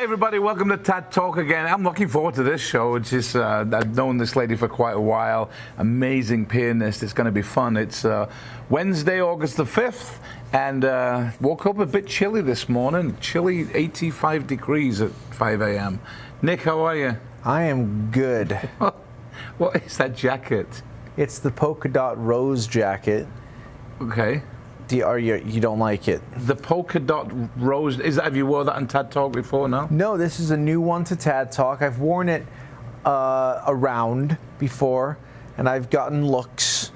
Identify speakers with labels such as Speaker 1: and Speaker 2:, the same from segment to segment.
Speaker 1: everybody, welcome to TAD Talk again. I'm looking forward to this show. It's just, I've known this lady for quite a while. Amazing pianist. It's going to be fun. It's Wednesday, August the 5th, and woke up a bit chilly this morning. Chilly, 85 degrees at 5 a.m. Nick, how are you?
Speaker 2: I am good.
Speaker 1: What is that jacket?
Speaker 2: It's the polka dot rose jacket.
Speaker 1: Okay.
Speaker 2: You don't like it?
Speaker 1: The polka dot rose, have you worn that on TAD Talk before, no?
Speaker 2: No, this is a new one to TAD Talk. I've worn it around before, and I've gotten looks.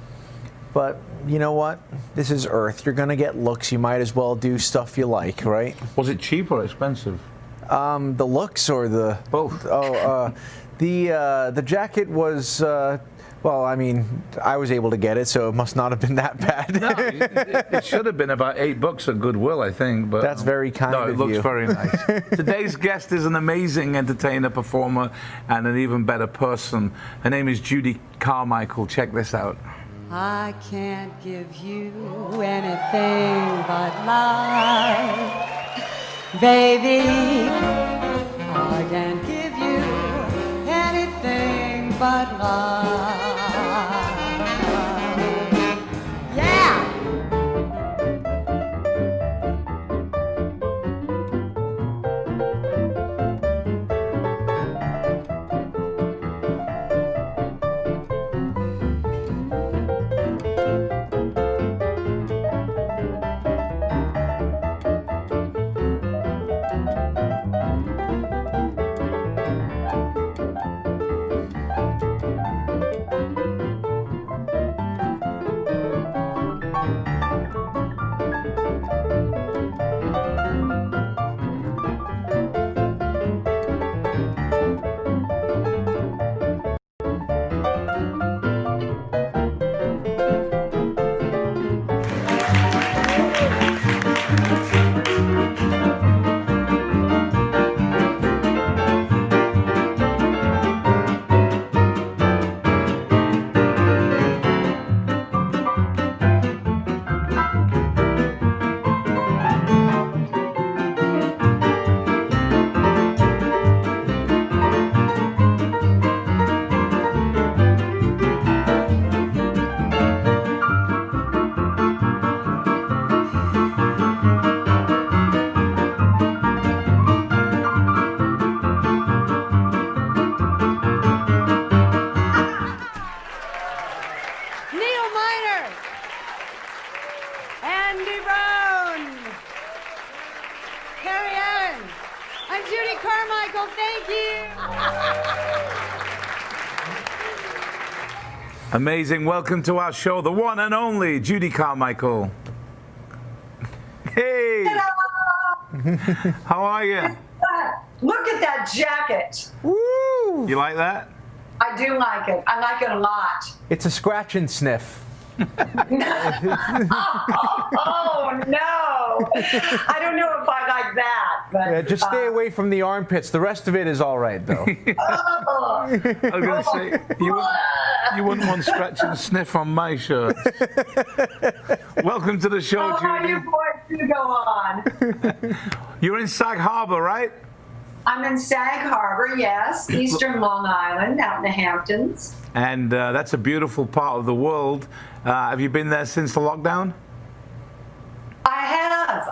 Speaker 2: But you know what? This is Earth. You're going to get looks. You might as well do stuff you like, right?
Speaker 1: Was it cheap or expensive?
Speaker 2: The looks or the...
Speaker 1: Both.
Speaker 2: Oh, the jacket was... well, I mean, I was able to get it, so it must not have been that bad.
Speaker 1: No, it should have been about $8 at Goodwill, I think. But
Speaker 2: that's very kind of you.
Speaker 1: No, it looks very nice. Today's guest is an amazing entertainer, performer, and an even better person. Her name is Judy Carmichael. Check this out.
Speaker 3: I can't give you anything but love, baby. I can't give you anything but love. Yeah! I'm Judy Carmichael, thank you.
Speaker 1: Amazing. Welcome to our show, the one and only Judy Carmichael. Hey.
Speaker 4: Hello.
Speaker 1: How are you?
Speaker 4: Look at that jacket.
Speaker 2: Woo!
Speaker 1: You like that?
Speaker 4: I do like it. I like it a lot.
Speaker 2: It's a scratch and sniff.
Speaker 4: Oh, no. I don't know if I like that. But,
Speaker 2: Yeah, just stay away from the armpits. The rest of it is all right, though.
Speaker 4: Oh.
Speaker 1: I was going to say, you wouldn't want scratch and sniff on my shirt. Welcome to the show,
Speaker 4: How
Speaker 1: Judy.
Speaker 4: you boys do go on?
Speaker 1: You're in Sag Harbor, right?
Speaker 4: I'm in Sag Harbor, yes. Eastern Long Island, out in the Hamptons.
Speaker 1: And that's a beautiful part of the world. Have you been there since the lockdown?
Speaker 4: I have.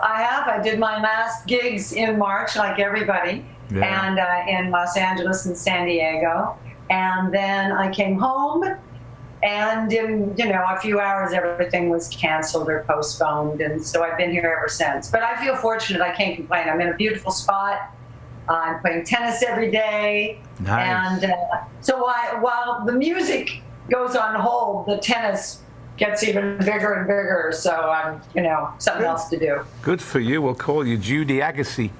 Speaker 4: I did my last gigs in March, like everybody, and in Los Angeles and San Diego. And then I came home, and in a few hours, everything was canceled or postponed. And so I've been here ever since. But I feel fortunate. I can't complain. I'm in a beautiful spot. I'm playing tennis every day.
Speaker 1: Nice.
Speaker 4: And so while the music goes on hold, the tennis gets even bigger and bigger. So I'm, something else to do.
Speaker 1: Good for you. We'll call you Judy Agassi.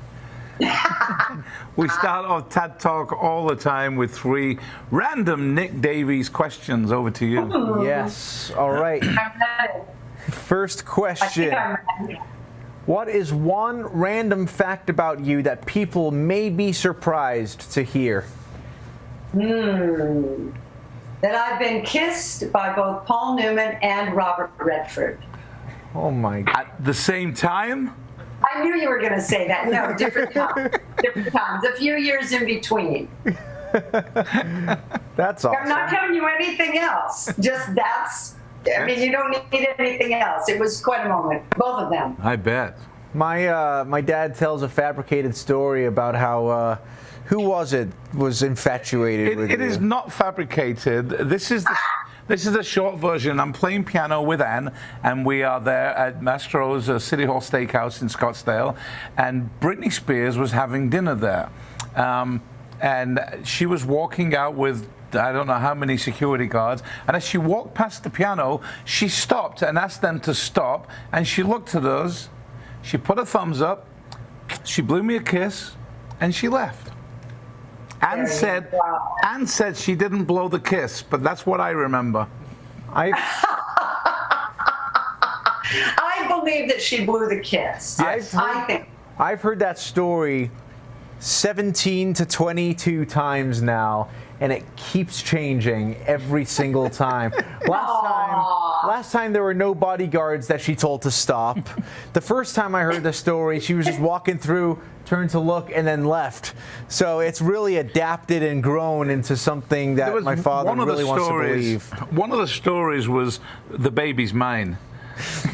Speaker 1: We start off TAD Talk all the time with 3 random Nick Davies questions. Over to you.
Speaker 2: Yes. All right.
Speaker 4: I'm ready.
Speaker 2: First
Speaker 4: I
Speaker 2: question.
Speaker 4: think I'm ready.
Speaker 2: What is one random fact about you that people may be surprised to hear?
Speaker 4: That I've been kissed by both Paul Newman and Robert Redford.
Speaker 2: Oh my God.
Speaker 1: At the same time?
Speaker 4: I knew you were going to say that. No, different times. Different times. A few years in between.
Speaker 2: That's awesome.
Speaker 4: I'm not telling you anything else. Just that's. I mean, you don't need anything else. It was quite a moment. Both of them.
Speaker 1: I bet.
Speaker 2: My dad tells a fabricated story about how who was infatuated with
Speaker 1: It
Speaker 2: you?
Speaker 1: is not fabricated. This is the short version. I'm playing piano with Anne, and we are there at Mastro's City Hall Steakhouse in Scottsdale, and Britney Spears was having dinner there, and she was walking out with I don't know how many security guards, and as she walked past the piano, she stopped and asked them to stop, and she looked at us, she put a thumbs up, she blew me a kiss, and she left. Anne said she didn't blow the kiss, but that's what I remember.
Speaker 4: I believe that she blew the kiss.
Speaker 1: Yes.
Speaker 4: I think.
Speaker 2: I've heard that story 17 to 22 times now, and it keeps changing every single time. Last time there were no bodyguards that she told to stop. The first time I heard the story, she was just walking through, turned to look, and then left. So it's really adapted and grown into something that my father really wants to believe.
Speaker 1: One of the stories was the baby's mine.
Speaker 4: Oh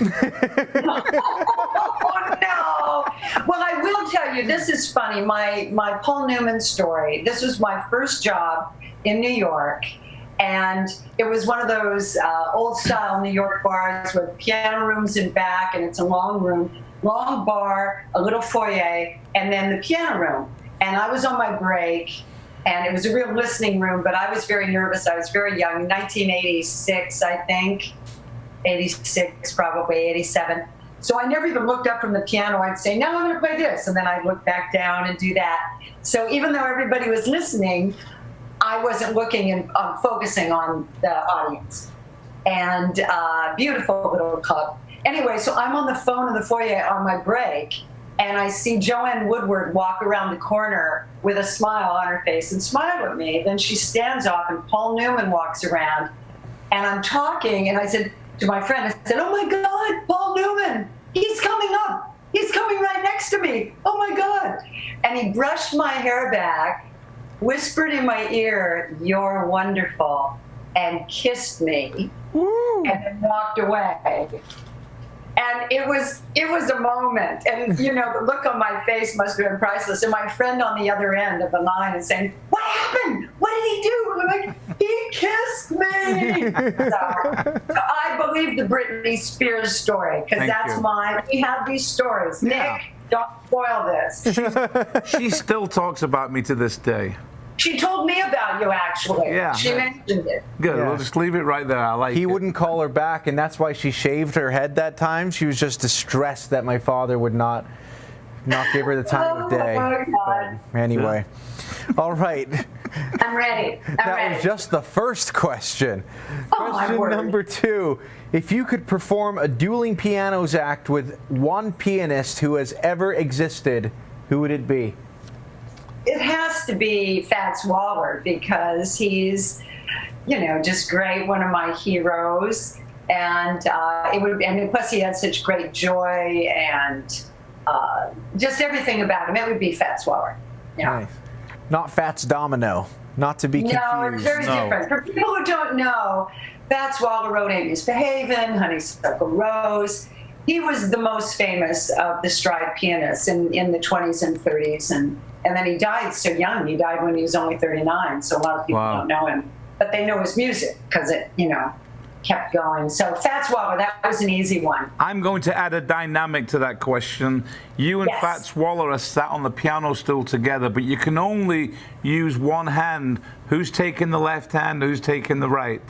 Speaker 4: no! Well, I will tell you, this is funny. My Paul Newman story. This was my first job in New York, and it was one of those old-style New York bars with piano rooms in back, and it's a long room, long bar, a little foyer, and then the piano room. And I was on my break, and it was a real listening room, but I was very nervous. I was very young, 1986, I think. 86, probably 87. So I never even looked up from the piano. I'd say, now I'm going to play this. And then I'd look back down and do that. So even though everybody was listening, I wasn't looking and focusing on the audience. And beautiful little club. Anyway, so I'm on the phone in the foyer on my break. And I see Joanne Woodward walk around the corner with a smile on her face and smile at me. Then she stands off and Paul Newman walks around. And I'm talking, and I said to my friend, I said, oh my God, Paul Newman, he's coming up. He's coming right next to me. Oh my God. And he brushed my hair back, whispered in my ear, you're wonderful, and kissed me. Woo. And then walked away. And it was a moment. And, you know, the look on my face must have been priceless. And my friend on the other end of the line is saying, what happened? What did he do? And I'm like, he kissed me. So I believe the Britney Spears story, because that's mine. We have these stories.
Speaker 1: Yeah.
Speaker 4: Nick, don't spoil this.
Speaker 1: She still talks about me to this day.
Speaker 4: She told me about you, actually.
Speaker 1: Yeah.
Speaker 4: She mentioned it.
Speaker 1: Good.
Speaker 2: Yeah.
Speaker 1: We'll just leave it right there. I like it.
Speaker 2: He wouldn't call her back, and that's why she shaved her head that time. She was just distressed that my father would not give her the time of day.
Speaker 4: Oh, my God.
Speaker 2: But anyway. All right.
Speaker 4: I'm ready.
Speaker 2: That was just the first question.
Speaker 4: Oh, my
Speaker 2: Question
Speaker 4: word.
Speaker 2: number 2. If you could perform a dueling pianos act with one pianist who has ever existed, who would it be?
Speaker 4: It has to be Fats Waller, because he's, you know, just great, one of my heroes, and and plus he had such great joy and just everything about him. It would be Fats Waller. Yeah.
Speaker 2: Nice. Not Fats Domino. Not to be confused.
Speaker 4: No, it's very different. For people who don't know, Fats Waller wrote Ain't Misbehavin', Honeysuckle Rose. He was the most famous of the stride pianists in the 20s and 30s, and then he died so young. He died when he was only 39, so a lot of people don't know him. But they know his music because it, you know, kept going. So Fats Waller, that was an easy one.
Speaker 1: I'm going to add a dynamic to that question. You and Fats Waller are sat on the piano stool together, but you can only use one hand. Who's taking the left hand? Who's taking the right?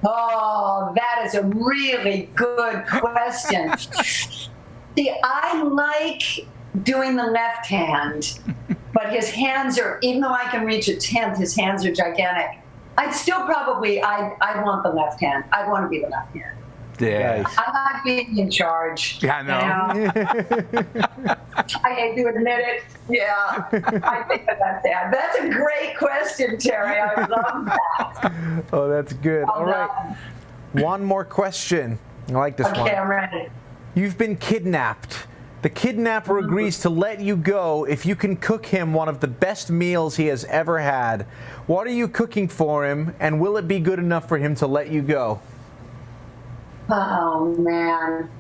Speaker 4: Oh, that is a really good question. See, I like doing the left hand, but his hands are, even though I can reach a 10th, his hands are gigantic. I'd still probably, I'd want the left hand. I'd want to be the left hand.
Speaker 1: Yeah.
Speaker 4: I like being in charge.
Speaker 1: Yeah, I know.
Speaker 4: You know? I hate to admit it. Yeah, I think that's that. That's a great question, Terry. I love that.
Speaker 2: Oh, that's good. All right. One more question. I like this one.
Speaker 4: Okay, I'm ready.
Speaker 2: You've been kidnapped. The kidnapper agrees to let you go if you can cook him one of the best meals he has ever had. What are you cooking for him, and will it be good enough for him to let you go?
Speaker 4: Oh, man.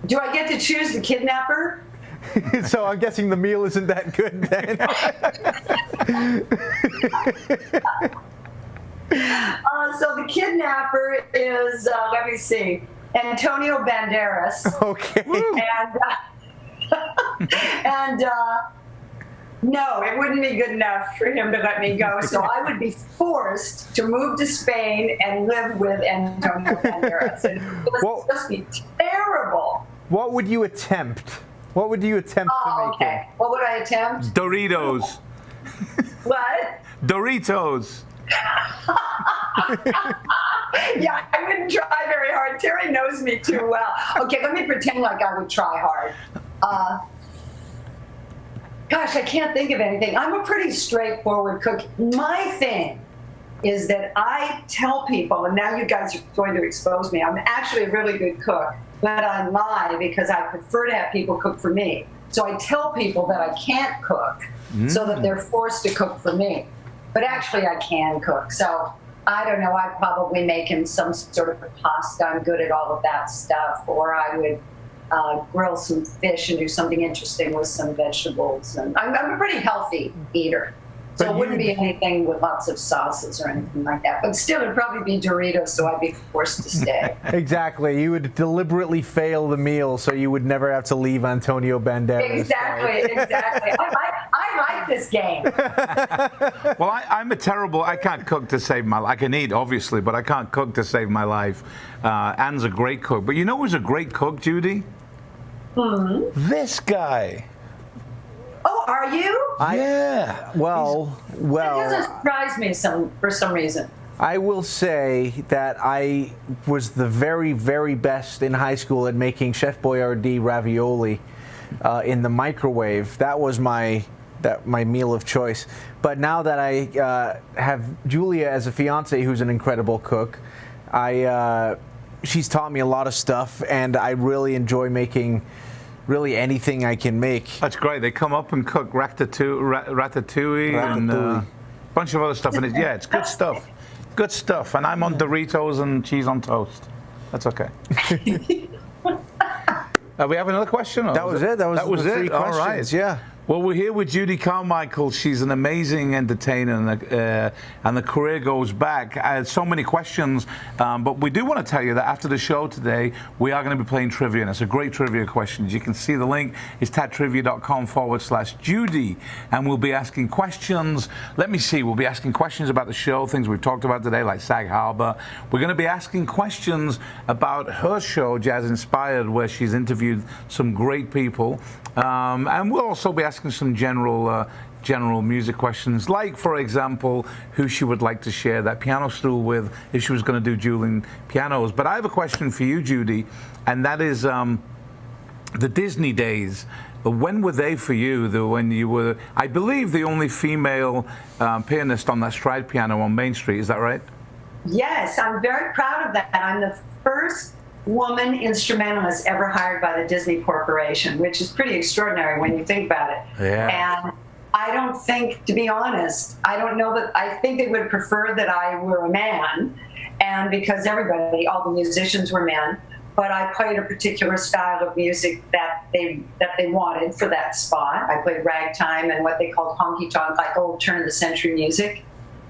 Speaker 4: Do I get to choose the kidnapper?
Speaker 2: So I'm guessing the meal isn't that good then.
Speaker 4: So the kidnapper is, let me see, Antonio Banderas.
Speaker 2: Okay.
Speaker 4: And no, it wouldn't be good enough for him to let me go. So I would be forced to move to Spain and live with Antonio Banderas. And it would just be terrible.
Speaker 2: What would you attempt? What would you attempt to make him?
Speaker 4: What would I attempt?
Speaker 1: Doritos.
Speaker 4: What?
Speaker 1: Doritos.
Speaker 4: Yeah, I wouldn't try very hard. Terry knows me too well. Okay, let me pretend like I would try hard. Gosh, I can't think of anything. I'm a pretty straightforward cook. My thing is that I tell people, and now you guys are going to expose me, I'm actually a really good cook, but I lie because I prefer to have people cook for me. So I tell people that I can't cook so that they're forced to cook for me. But actually I can cook. So I don't know, I'd probably make him some sort of pasta. I'm good at all of that stuff. Or I would grill some fish and do something interesting with some vegetables. And I'm a pretty healthy eater. So it wouldn't be anything with lots of sauces or anything like that. But still, it'd probably be Doritos, so I'd be forced to stay.
Speaker 2: Exactly. You would deliberately fail the meal so you would never have to leave Antonio Banderas.
Speaker 4: Exactly. I like this game.
Speaker 1: Well, I can't cook to save my life. I can eat, obviously, but I can't cook to save my life. Anne's a great cook. But you know who's a great cook, Judy? This guy.
Speaker 4: Oh, are you?
Speaker 1: Yeah.
Speaker 2: Well.
Speaker 4: It doesn't surprise me for some reason.
Speaker 2: I will say that I was the very, very best in high school at making Chef Boyardee ravioli in the microwave. That was my meal of choice. But now that I have Julia as a fiance who's an incredible cook, she's taught me a lot of stuff, and I really enjoy making really anything I can make.
Speaker 1: That's great. They come up and cook ratatouille and a bunch of other stuff. And it's good stuff. Good stuff. And I'm on Doritos and cheese on toast. That's okay. We have another question?
Speaker 2: That was it. That was the three questions.
Speaker 1: All right.
Speaker 2: Yeah.
Speaker 1: Well, we're here with Judy Carmichael. She's an amazing entertainer, and the career goes back. So many questions, but we do want to tell you that after the show today, we are going to be playing trivia, and it's a great trivia questions. You can see the link is tadtrivia.com/Judy, and we'll be asking questions. Let me see. We'll be asking questions about the show, things we've talked about today, like Sag Harbor. We're going to be asking questions about her show, Jazz Inspired, where she's interviewed some great people, and we'll also be asking some general music questions, like, for example, who she would like to share that piano stool with if she was going to do dueling pianos. But I have a question for you, Judy, and that is the Disney days. When were they for you? When you were, I believe, the only female pianist on that stride piano on Main Street. Is that right?
Speaker 4: Yes, I'm very proud of that. I'm the first woman instrumentalist ever hired by the Disney Corporation, which is pretty extraordinary when you think about it.
Speaker 1: Yeah.
Speaker 4: And I don't think, to be honest, I don't know that, I think they would prefer that I were a man, and because everybody, all the musicians were men, but I played a particular style of music that they wanted for that spot. I played ragtime and what they called honky-tonk, like old turn-of-the-century music,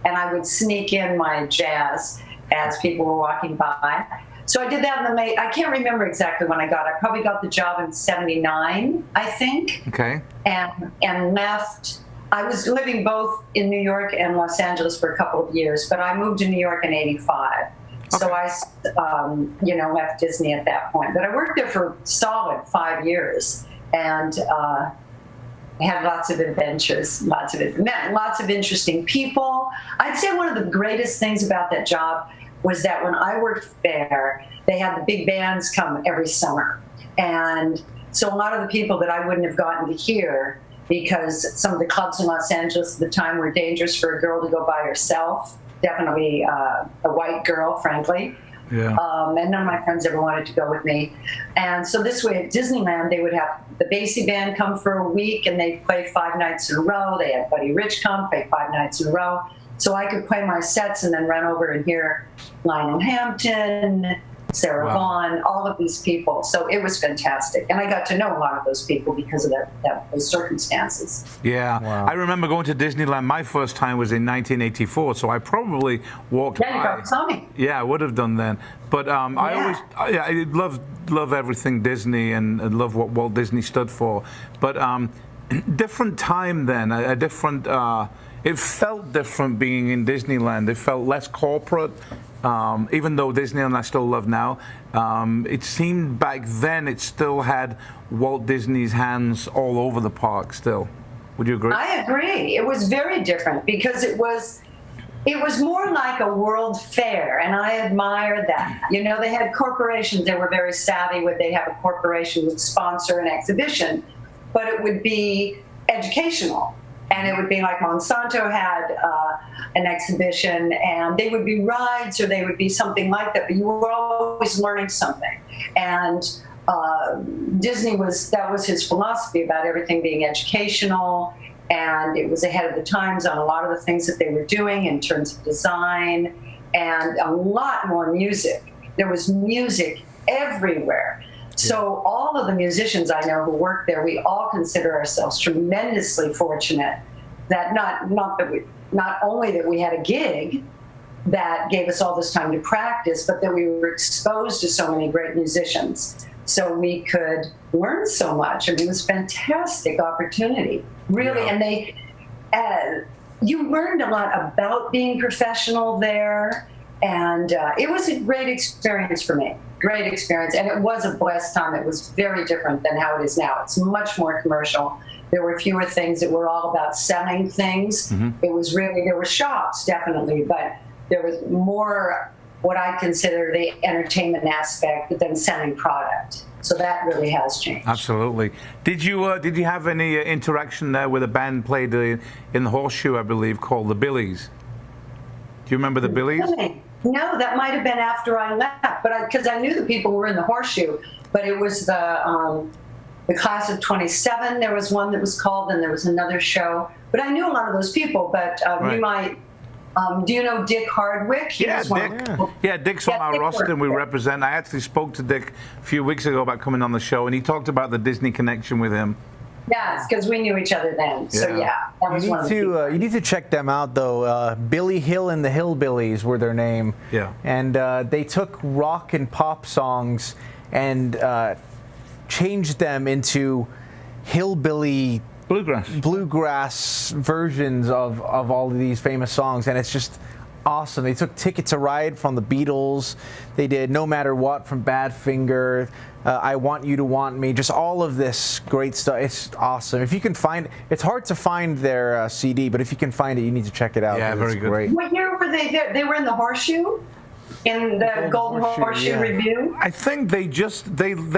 Speaker 4: and I would sneak in my jazz as people were walking by. So I did that in the I can't remember exactly when I probably got the job in '79, I think.
Speaker 1: Okay.
Speaker 4: And left. I was living both in New York and Los Angeles for a couple of years, but I moved to New York in '85. Okay. So I, left Disney at that point. But I worked there for a solid 5 years, and had lots of adventures, met lots of interesting people. I'd say one of the greatest things about that job was that when I worked there, they had the big bands come every summer. And so a lot of the people that I wouldn't have gotten to hear, because some of the clubs in Los Angeles at the time were dangerous for a girl to go by herself, definitely a white girl, frankly.
Speaker 1: Yeah.
Speaker 4: And none of my friends ever wanted to go with me. And so this way at Disneyland, they would have the Basie Band come for a week, and they'd play 5 nights in a row. They had Buddy Rich come, play 5 nights in a row. So I could play my sets and then run over and hear Lionel Hampton, Sarah Vaughan, all of these people. So it was fantastic. And I got to know a lot of those people because of those circumstances.
Speaker 1: Yeah. Wow. I remember going to Disneyland. My first time was in 1984, so I probably walked by.
Speaker 4: Yeah, you got saw me.
Speaker 1: Yeah, I would have done then. But I love everything Disney and love what Walt Disney stood for. But different time then, a different... it felt different being in Disneyland. It felt less corporate. Even though Disneyland I still love now, it seemed back then it still had Walt Disney's hands all over the park still. Would you agree?
Speaker 4: I agree. It was very different because it was more like a world fair, and I admire that. You know, they had corporations. They were very savvy. They'd have a corporation would sponsor an exhibition, but it would be educational. And it would be like Monsanto had an exhibition, and they would be rides or they would be something like that, but you were always learning something. And Disney that was his philosophy about everything being educational, and it was ahead of the times on a lot of the things that they were doing in terms of design, and a lot more music. There was music everywhere. So all of the musicians I know who work there, we all consider ourselves tremendously fortunate that not only that we had a gig that gave us all this time to practice, but that we were exposed to so many great musicians. So we could learn so much. I mean, it was a fantastic opportunity, really. Yeah. And you learned a lot about being professional there. And it was a great experience for me. Great experience. And it was a blessed time. It was very different than how it is now. It's much more commercial. There were fewer things that were all about selling things. Mm-hmm. It was really, there were shops, definitely, but there was more what I consider the entertainment aspect than selling product. So that really has changed.
Speaker 1: Absolutely. Did you have any interaction there with a band played in the Horseshoe, I believe, called the Billies? Do you remember the Billies?
Speaker 4: No, that might have been after I left, but because I knew the people who were in the Horseshoe. But it was the class of '27. There was one that was called, and there was another show. But I knew a lot of those people. But you might. Do you know Dick Hardwick?
Speaker 1: Dick's on our roster, and we represent. I actually spoke to Dick a few weeks ago about coming on the show, and he talked about the Disney connection with him.
Speaker 4: Yeah, it's because we knew each other then. So that was one of the
Speaker 2: you need to check them out though. Billy Hill and the Hillbillies were their name.
Speaker 1: Yeah.
Speaker 2: And they took rock and pop songs and changed them into hillbilly bluegrass versions of all of these famous songs, and it's just awesome. They took Ticket to Ride from the Beatles. They did No Matter What from Badfinger. I Want You to Want Me. Just all of this great stuff. It's awesome. If you can find, it's hard to find their CD, but if you can find it, you need to check it out.
Speaker 1: Yeah, very good.
Speaker 2: Great.
Speaker 4: What year were they there? They were in the Horseshoe? In the Golden Horseshoe Review?
Speaker 1: I think they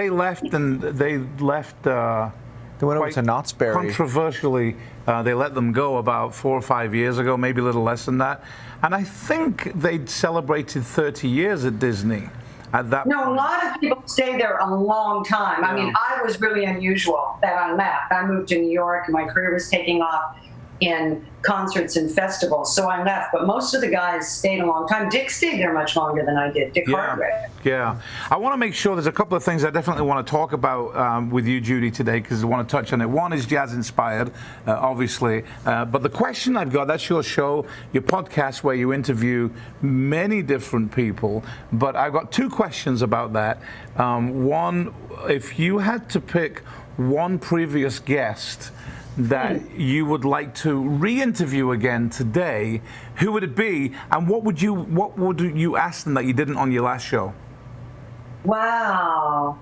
Speaker 1: left and they left.
Speaker 2: They went over to Knott's Berry.
Speaker 1: Controversially, they let them go about 4 or 5 years ago, maybe a little less than that. And I think they'd celebrated 30 years at Disney at that point.
Speaker 4: A lot of people stay there a long time. Yeah. I mean, I was really unusual that I left. I moved to New York, and my career was taking off in concerts and festivals, so I left. But most of the guys stayed a long time. Dick stayed there much longer than I did. Dick Hardwick.
Speaker 1: Yeah. I want to make sure there's a couple of things I definitely want to talk about with you, Judy, today, because I want to touch on it. One is jazz-inspired, obviously. But the question I've got, that's your show, your podcast where you interview many different people. But I've got 2 questions about that. One, if you had to pick one previous guest that you would like to re-interview again today, who would it be, and what would you ask them that you didn't on your last show?
Speaker 4: Wow,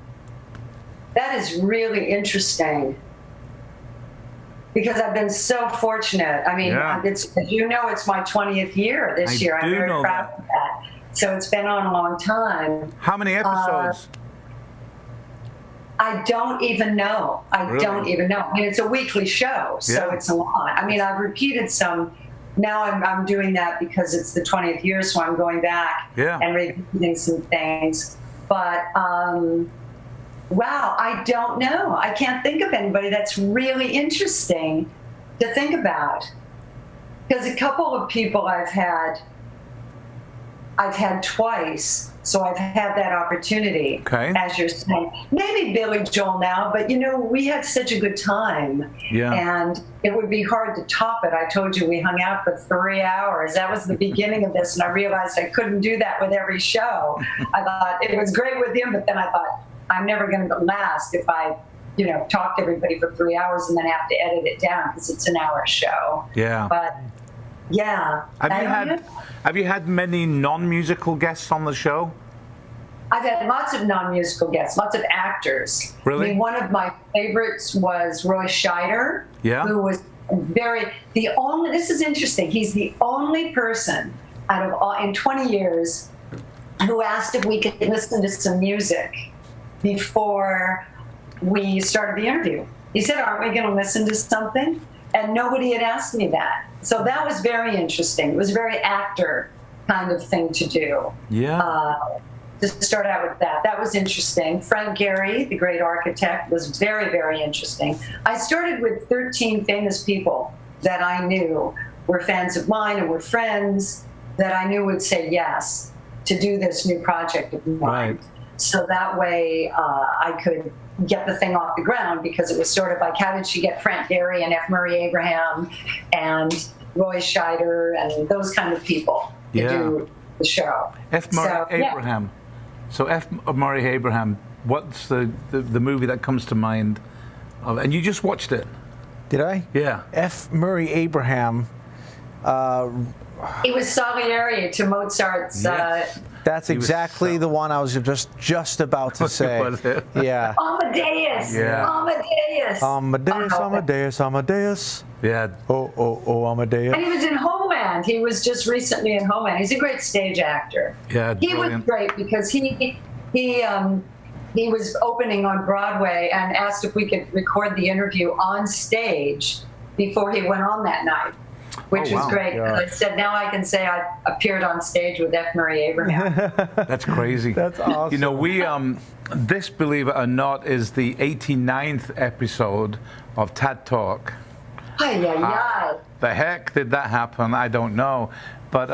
Speaker 4: that is really interesting, because I've been so fortunate. I mean, it's my 20th year this year. I'm very proud of that. So it's been on a long time.
Speaker 1: How many episodes?
Speaker 4: I don't even know. I don't even know. I mean, it's a weekly show, so it's a lot. I mean, I've repeated some now I'm doing that because it's the 20th year, so I'm going back and revisiting some things. But wow, I don't know. I can't think of anybody that's really interesting to think about. Because a couple of people I've had twice, so I've had that opportunity, as you're saying. Maybe Billy Joel now, but we had such a good time. Yeah. And it would be hard to top it. I told you we hung out for 3 hours. That was the beginning of this, and I realized I couldn't do that with every show. I thought it was great with him, but then I thought, I'm never going to last if I, talk to everybody for 3 hours and then have to edit it down because it's an hour show. Yeah. But yeah.
Speaker 1: Have you had many non-musical guests on the show?
Speaker 4: I've had lots of non-musical guests, lots of actors.
Speaker 1: Really?
Speaker 4: I mean, one of my favorites was Roy Scheider, who was this is interesting, he's the only person out of all, in 20 years, who asked if we could listen to some music before we started the interview. He said, aren't we going to listen to something? And nobody had asked me that. So that was very interesting. It was a very actor kind of thing to do. Yeah. To start out with that. That was interesting. Frank Gehry, the great architect, was very, very interesting. I started with 13 famous people that I knew were fans of mine and were friends that I knew would say yes to do this new project of mine. Right. So that way I could get the thing off the ground, because it was sort of like, how did she get Frank Gehry and F. Murray Abraham and Roy Scheider and those kind of people to do the show?
Speaker 1: F. Murray Abraham. Yeah. So F. Murray Abraham, what's the movie that comes to mind? And you just watched it.
Speaker 2: Did I?
Speaker 1: Yeah.
Speaker 2: F. Murray Abraham.
Speaker 4: He was Salieri to Mozart's...
Speaker 1: Yes.
Speaker 2: That's exactly the one I was just about to say. Yeah.
Speaker 4: Amadeus. Yeah.
Speaker 2: Amadeus.
Speaker 1: Yeah.
Speaker 2: Oh, Amadeus.
Speaker 4: And he was in Homeland. He was just recently in Homeland. He's a great stage actor.
Speaker 1: Yeah.
Speaker 4: He was great because he was opening on Broadway and asked if we could record the interview on stage before he went on that night. Which was great. Yeah. I said, now I can say I appeared on stage with F. Murray Abraham.
Speaker 1: That's crazy.
Speaker 2: That's awesome.
Speaker 1: We this, believe it or not, is the 89th episode of TED Talk.
Speaker 4: How
Speaker 1: the heck did that happen? I don't know. But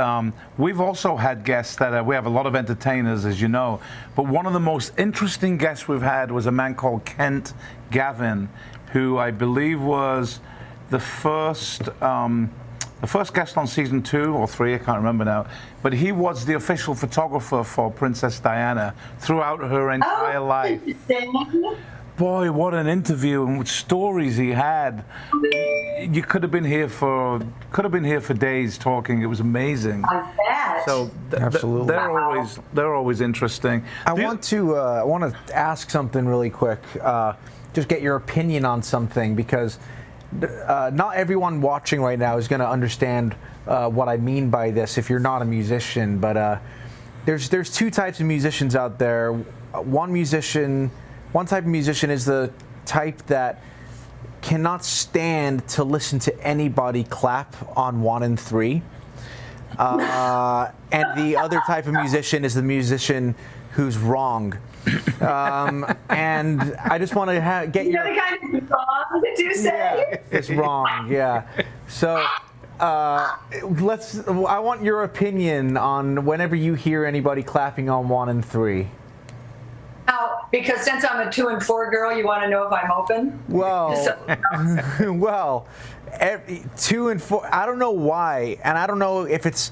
Speaker 1: we've also had guests that we have a lot of entertainers, as you know. But one of the most interesting guests we've had was a man called Kent Gavin, who I believe was the first guest on season 2 or 3, I can't remember now, but he was the official photographer for Princess Diana throughout her entire life. Boy, what an interview and what stories he had. You could have been here for days talking. It was amazing.
Speaker 4: I bet.
Speaker 1: So
Speaker 2: absolutely,
Speaker 1: they're always interesting.
Speaker 2: I want to ask something really quick. Just get your opinion on something, because not everyone watching right now is going to understand what I mean by this if you're not a musician. But there's 2 types of musicians out there. One type of musician is the type that cannot stand to listen to anybody clap on 1 and 3. And the other type of musician is the musician who's wrong. And I just want to get your...
Speaker 4: The kind of wrong, did you say?
Speaker 2: Yeah, it's wrong, yeah. So I want your opinion on whenever you hear anybody clapping on 1 and 3.
Speaker 4: Because since I'm a 2 and 4 girl, you want to know if I'm open?
Speaker 2: Well, 2 and 4, I don't know why, and I don't know if it's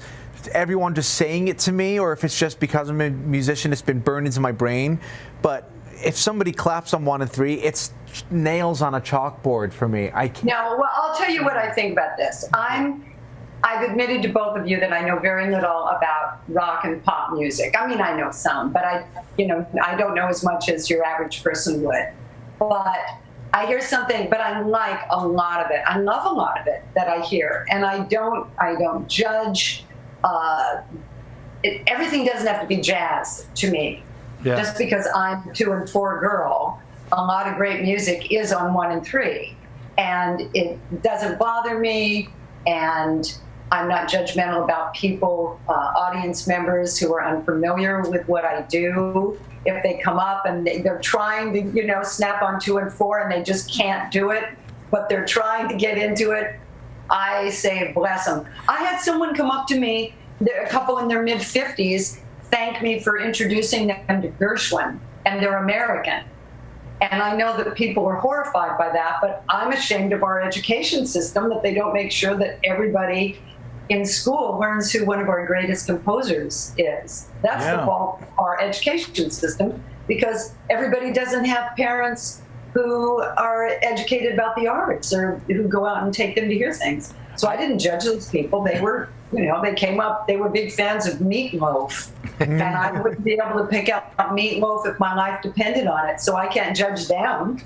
Speaker 2: everyone just saying it to me or if it's just because I'm a musician, it's been burned into my brain. But if somebody claps on 1 and 3, it's nails on a chalkboard for me. I can't.
Speaker 4: No, well, I'll tell you what I think about this. I've admitted to both of you that I know very little about rock and pop music. I mean, I know some, but I don't know as much as your average person would. But I hear something, but I like a lot of it. I love a lot of it that I hear, and I don't judge. Everything doesn't have to be jazz to me. Yeah. Just because I'm a 2 and 4 girl, a lot of great music is on 1 and 3, and it doesn't bother me. And I'm not judgmental about people, audience members who are unfamiliar with what I do. If they come up and they're trying to, snap on 2 and 4 and they just can't do it, but they're trying to get into it, I say bless them. I had someone come up to me, a couple in their mid-50s, thank me for introducing them to Gershwin, and they're American. And I know that people are horrified by that, but I'm ashamed of our education system, that they don't make sure that everybody in school learns who one of our greatest composers is. That's the fault of our education system, because everybody doesn't have parents who are educated about the arts or who go out and take them to hear things. So I didn't judge those people. They were, they came up, they were big fans of Meatloaf. And I wouldn't be able to pick out Meatloaf if my life depended on it. So I can't judge them,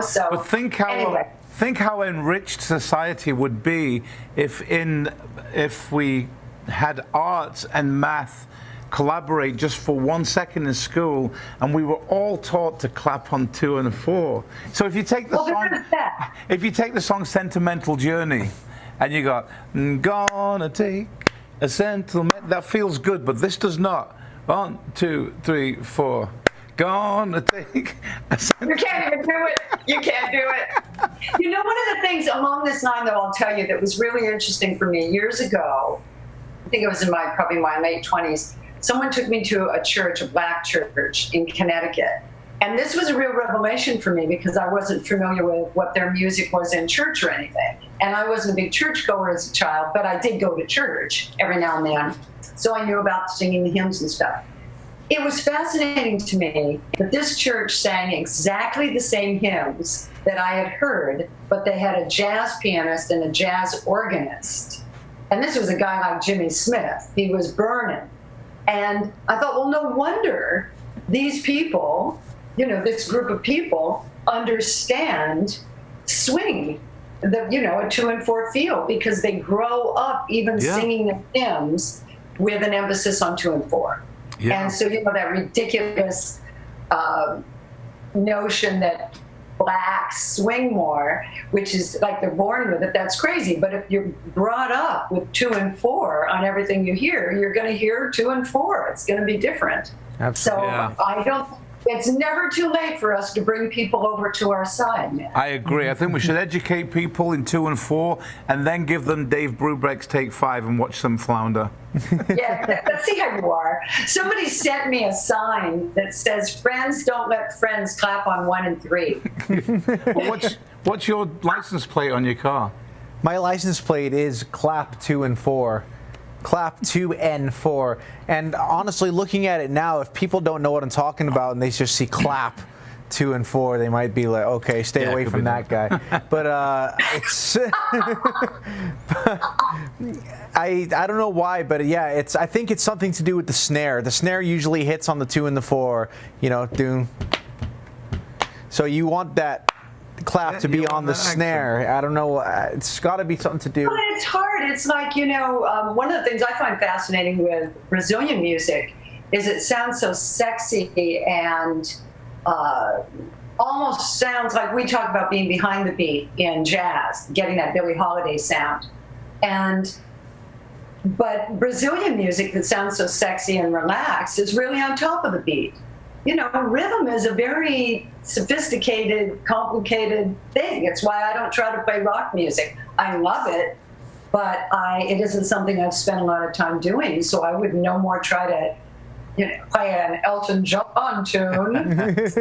Speaker 4: so.
Speaker 1: But think how enriched society would be if we had arts and math collaborate just for 1 second in school, and we were all taught to clap on 2 and 4. So if you take the song "Sentimental Journey," and you got "Gonna take a sentimental," that feels good, but this does not. 1, 2, 3, 4. Gonna take a
Speaker 4: You can't even do it. You can't do it. One of the things along this line, though, I'll tell you, that was really interesting for me years ago, I think it was in probably my late 20s, someone took me to a church, a black church in Connecticut. And this was a real revelation for me, because I wasn't familiar with what their music was in church or anything. And I wasn't a big churchgoer as a child, but I did go to church every now and then. So I knew about singing the hymns and stuff. It was fascinating to me that this church sang exactly the same hymns that I had heard, but they had a jazz pianist and a jazz organist. And this was a guy like Jimmy Smith. He was burning. And I thought, well, no wonder these people, this group of people, understand swing, a 2 and 4 feel, because they grow up even singing the hymns with an emphasis on 2 and 4. Yeah. And so, that ridiculous notion that blacks swing more, which is like they're born with it, that's crazy. But if you're brought up with 2 and 4 on everything you hear, you're going to hear 2 and 4. It's going to be different.
Speaker 2: Absolutely.
Speaker 4: So it's never too late for us to bring people over to our side, man.
Speaker 1: I agree. I think we should educate people in 2 and 4, and then give them Dave Brubeck's Take 5 and watch them flounder.
Speaker 4: Yeah, let's see how you are. Somebody sent me a sign that says, "Friends don't let friends clap on 1 and 3."
Speaker 1: Well, what's your license plate on your car?
Speaker 2: My license plate is clap 2 and 4. Clap 2 and 4. And honestly, looking at it now, if people don't know what I'm talking about and they just see clap 2 and 4, they might be like, okay, stay away from that guy. But it's I don't know why, but yeah, I think it's something to do with the snare. The snare usually hits on the 2 and the 4, doom. So you want that clap to be on the snare. I don't know. It's got to be something to do.
Speaker 4: Well, it's hard. It's like, one of the things I find fascinating with Brazilian music is it sounds so sexy and almost sounds like we talk about being behind the beat in jazz, getting that Billie Holiday sound. But Brazilian music that sounds so sexy and relaxed is really on top of the beat. Rhythm is a very sophisticated, complicated thing. It's why I don't try to play rock music. I love it, but it isn't something I've spent a lot of time doing. So I would no more try to, play an Elton John tune.
Speaker 1: It'd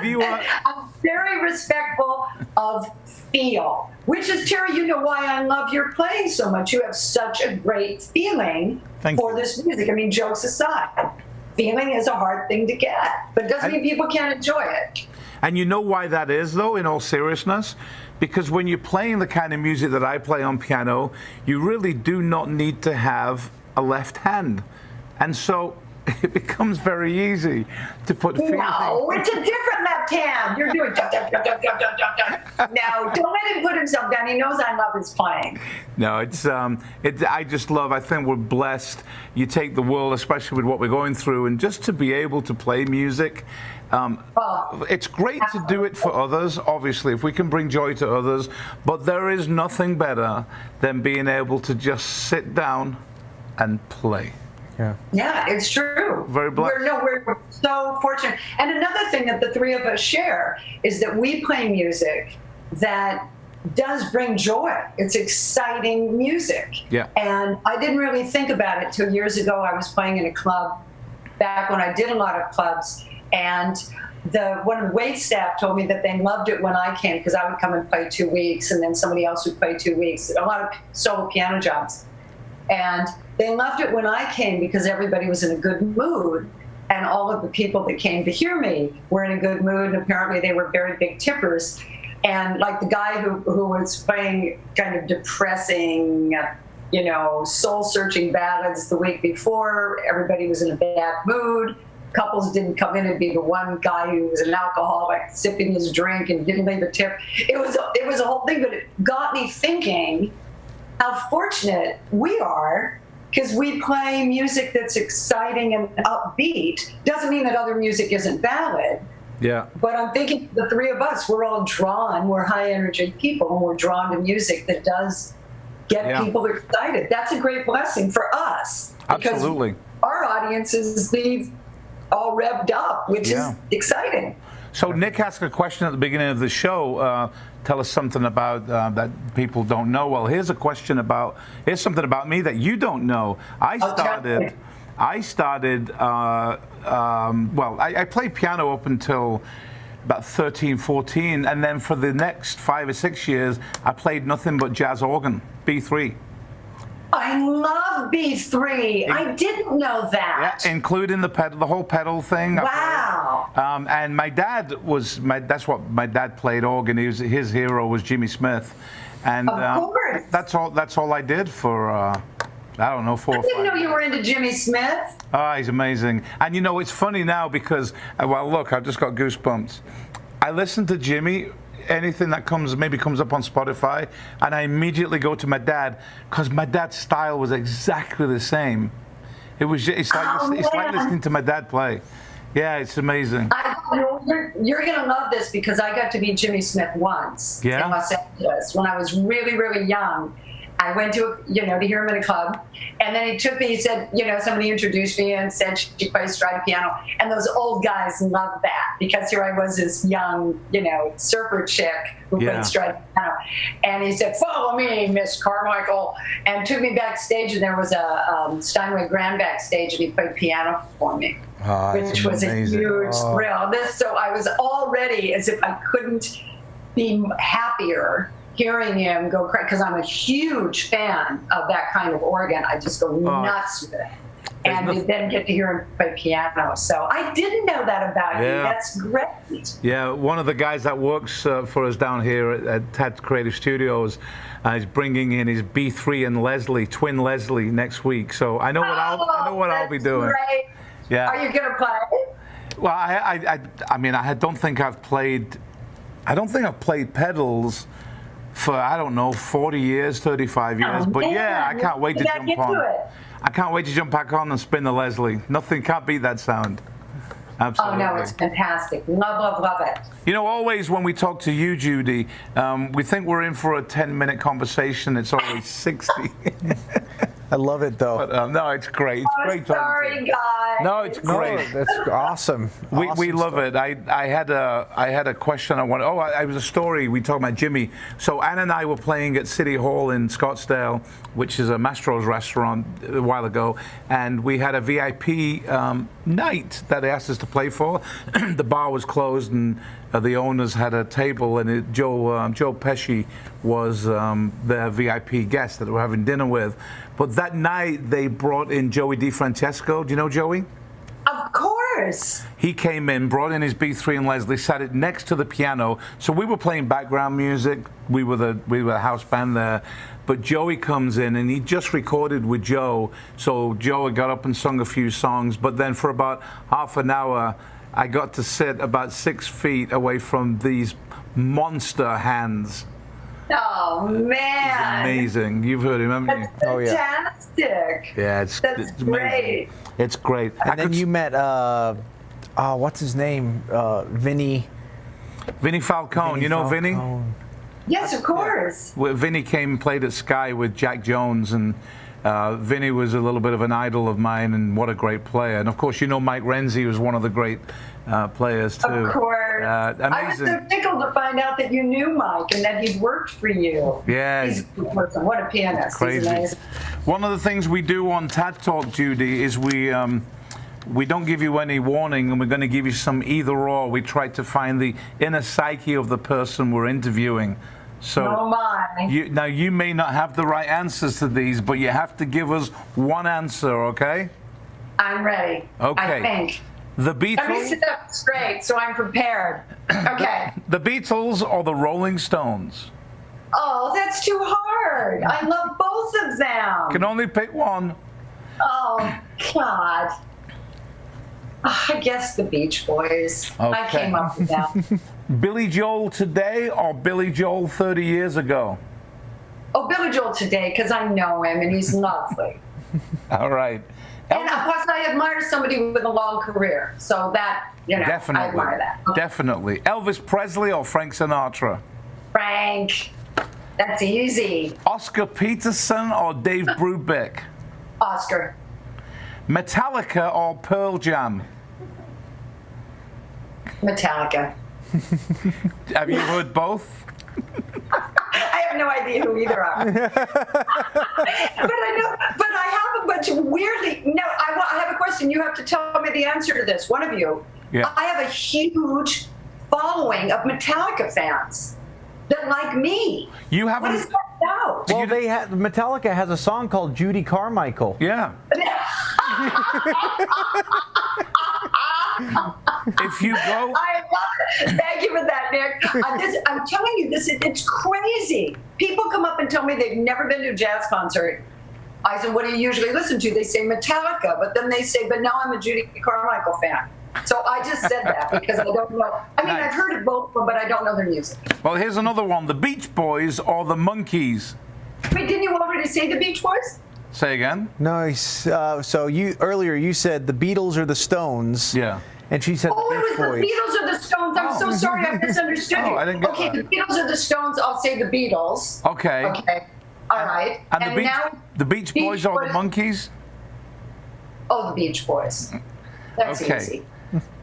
Speaker 1: be good.
Speaker 4: I'm very respectful of feel, which is, Terry, why I love your playing so much. You have such a great feeling for this music. I mean, jokes aside, feeling is a hard thing to get, but it doesn't mean people can't enjoy it.
Speaker 1: And you know why that is, though, in all seriousness? Because when you're playing the kind of music that I play on piano, you really do not need to have a left hand. And so it becomes very easy to put feeling.
Speaker 4: No, it's a different left hand. You're doing dun, dun, dun, dun, dun, dun, dun, dun. No, don't let him put himself down. He knows I love his playing.
Speaker 1: No, I just love, I think we're blessed. You take the world, especially with what we're going through, and just to be able to play music, it's great to do it for others, obviously, if we can bring joy to others, but there is nothing better than being able to just sit down and play.
Speaker 4: Yeah, it's true.
Speaker 1: Very blessed.
Speaker 4: We're so fortunate. And another thing that the three of us share is that we play music that does bring joy. It's exciting music.
Speaker 1: Yeah.
Speaker 4: And I didn't really think about it till years ago. I was playing in a club back when I did a lot of clubs, and one of the wait staff told me that they loved it when I came, because I would come and play 2 weeks, and then somebody else would play 2 weeks. A lot of solo piano jobs. And they loved it when I came because everybody was in a good mood, and all of the people that came to hear me were in a good mood, and apparently they were very big tippers. And like the guy who was playing kind of depressing, soul-searching ballads the week before, everybody was in a bad mood. Couples didn't come in and be the one guy who was an alcoholic sipping his drink and didn't leave a tip. It was a whole thing, but it got me thinking how fortunate we are, because we play music that's exciting and upbeat. Doesn't mean that other music isn't valid.
Speaker 1: Yeah.
Speaker 4: But I'm thinking the three of us, we're high energy people, and we're drawn to music that does get people excited. That's a great blessing for us.
Speaker 1: Absolutely.
Speaker 4: Because our audiences leave all revved up, which is exciting.
Speaker 1: So Nick asked a question at the beginning of the show. Tell us something about that people don't know. Well, here's something about me that you don't know. I played piano up until about 13, 14, and then for the next 5 or 6 years, I played nothing but jazz organ, B3.
Speaker 4: I love B3. I didn't know that.
Speaker 1: Yeah, including the whole pedal thing.
Speaker 4: Wow.
Speaker 1: And my dad that's what my dad played organ. His hero was Jimmy Smith. And
Speaker 4: of course.
Speaker 1: That's all I did for, I don't know, 4 or 5
Speaker 4: I didn't know you were into Jimmy Smith.
Speaker 1: Oh, he's amazing. And it's funny now because, look, I've just got goosebumps. I listen to Jimmy, anything that comes up on Spotify, and I immediately go to my dad, because my dad's style was exactly the same. It's like listening to my dad play. Yeah, it's amazing.
Speaker 4: You're going to love this, because I got to meet Jimmy Smith once in Los Angeles when I was really, really young. I went to hear him in a club, and then he took me. He said, somebody introduced me and said she plays stride piano, and those old guys loved that, because here I was, this young, surfer chick who played stride piano, and he said, "Follow me, Miss Carmichael," and took me backstage, and there was a Steinway Grand backstage, and he played piano for me, which was
Speaker 1: amazing.
Speaker 4: A huge thrill. So I was already, as if I couldn't be happier hearing him go crazy, because I'm a huge fan of that kind of organ. I just go nuts with it. And we then get to hear him play piano. So I didn't know that about you. That's great.
Speaker 1: Yeah, one of the guys that works for us down here at Tad Creative Studios is bringing in his B3 and twin Leslie next week. So I know what I'll be doing.
Speaker 4: Great.
Speaker 1: Yeah.
Speaker 4: Are you gonna play?
Speaker 1: Well, I don't think I've played pedals for, 40 years, 35 years. But I can't wait to jump on. I can't wait to jump back on and spin the Leslie. Nothing can't beat that sound. Absolutely.
Speaker 4: Oh, no, it's fantastic. Love it.
Speaker 1: Always when we talk to you, Judy, we think we're in for a 10-minute conversation. It's always 60.
Speaker 2: I love it, though.
Speaker 1: But, no, it's great. It's great talking
Speaker 4: sorry,
Speaker 1: to you.
Speaker 4: guys.
Speaker 1: No, it's great.
Speaker 2: No, that's awesome.
Speaker 1: We love it. I had a question I wanted. It was a story. We talked about Jimmy. So Ann and I were playing at City Hall in Scottsdale, which is a Mastro's restaurant, a while ago, and we had a VIP night that they asked us to play for. The bar was closed, and the owners had a table, and Joe Pesci was their VIP guest that they were having dinner with. But that night they brought in Joey DeFrancesco. Do you know Joey?
Speaker 4: Of course. course.
Speaker 1: He came in, brought in his B3 and Leslie, sat it next to the piano. So we were playing background music. We were the house band there. But Joey comes in, and he just recorded with Joe. So Joe got up and sung a few songs. But then for about half an hour, I got to sit about 6 feet away from these monster hands.
Speaker 4: Oh, man.
Speaker 1: Amazing. You've heard him, haven't you?
Speaker 4: That's fantastic.
Speaker 1: Yeah,
Speaker 4: That's
Speaker 1: it's amazing.
Speaker 4: great.
Speaker 1: It's great.
Speaker 2: And then you met, what's his name? Vinny
Speaker 1: Falcone. You know Vinny?
Speaker 2: Falcone.
Speaker 4: Yes, of course.
Speaker 1: Well, Vinny came and played at Sky with Jack Jones, and Vinny was a little bit of an idol of mine, and what a great player. And of course, you know Mike Renzi was one of the great players too.
Speaker 4: Of course.
Speaker 1: Amazing.
Speaker 4: I was so tickled to find out that you knew Mike and that he'd worked for you.
Speaker 1: Yeah.
Speaker 4: He's a good person. What a pianist.
Speaker 1: Crazy.
Speaker 4: He's amazing.
Speaker 1: One of the things we do on Tad Talk, Judy, is we don't give you any warning, and we're going to give you some either or. We try to find the inner psyche of the person we're interviewing. So
Speaker 4: Oh, my.
Speaker 1: you may not have the right answers to these, but you have to give us one answer, okay?
Speaker 4: I'm ready.
Speaker 1: Okay.
Speaker 4: I think.
Speaker 1: The
Speaker 4: Let me
Speaker 1: Beatles,
Speaker 4: sit up straight so I'm prepared. Okay.
Speaker 1: the Beatles, or the Rolling Stones?
Speaker 4: Oh, that's too hard. I love both of them.
Speaker 1: Can only pick one.
Speaker 4: Oh, God. I guess the Beach Boys. I
Speaker 1: Okay.
Speaker 4: came up with that.
Speaker 1: Billy Joel today or Billy Joel 30 years ago?
Speaker 4: Oh, Billy Joel today, because I know him and he's lovely.
Speaker 1: All right.
Speaker 4: And plus, I admire somebody with a long career. So that,
Speaker 1: Definitely.
Speaker 4: I admire that.
Speaker 1: Definitely. Elvis Presley or Frank Sinatra?
Speaker 4: Frank, that's easy.
Speaker 1: Oscar Peterson or Dave Brubeck?
Speaker 4: Oscar,
Speaker 1: Metallica or Pearl Jam?
Speaker 4: Metallica.
Speaker 1: Have you heard both?
Speaker 4: I have no idea who either are. But I have a bunch of weirdly. No, I have a question. You have to tell me the answer to this. One of you.
Speaker 1: Yeah.
Speaker 4: I have a huge following of Metallica fans that like me.
Speaker 1: You
Speaker 4: What
Speaker 1: haven't.
Speaker 4: is that about?
Speaker 2: Well, Metallica has a song called Judy Carmichael.
Speaker 1: Yeah. If you go.
Speaker 4: I love it. Thank you for that, Nick. I'm telling you, it's crazy. People come up and tell me they've never been to a jazz concert. I said, what do you usually listen to? They say Metallica, but then they say, but now I'm a Judy Carmichael fan. So I just said that because I don't know. I mean,
Speaker 1: Nice.
Speaker 4: I've heard of both of them, but I don't know their music.
Speaker 1: Well, here's another one. The Beach Boys or the Monkees?
Speaker 4: Wait, didn't you already say the Beach Boys?
Speaker 1: Say again?
Speaker 2: Nice. So earlier you said the Beatles or the Stones.
Speaker 1: Yeah.
Speaker 2: And she said
Speaker 4: Oh,
Speaker 2: the
Speaker 4: it
Speaker 2: Beach
Speaker 4: was
Speaker 2: Boys.
Speaker 4: the Beatles or the Stones. I'm so sorry, I misunderstood you.
Speaker 1: Oh, I didn't get
Speaker 4: okay,
Speaker 1: that.
Speaker 4: the Beatles or the Stones, I'll say the Beatles.
Speaker 1: Okay.
Speaker 4: Okay. All right.
Speaker 1: And the Beach Boys or the Monkees?
Speaker 4: Oh, the Beach Boys. That's
Speaker 1: Okay.
Speaker 4: easy.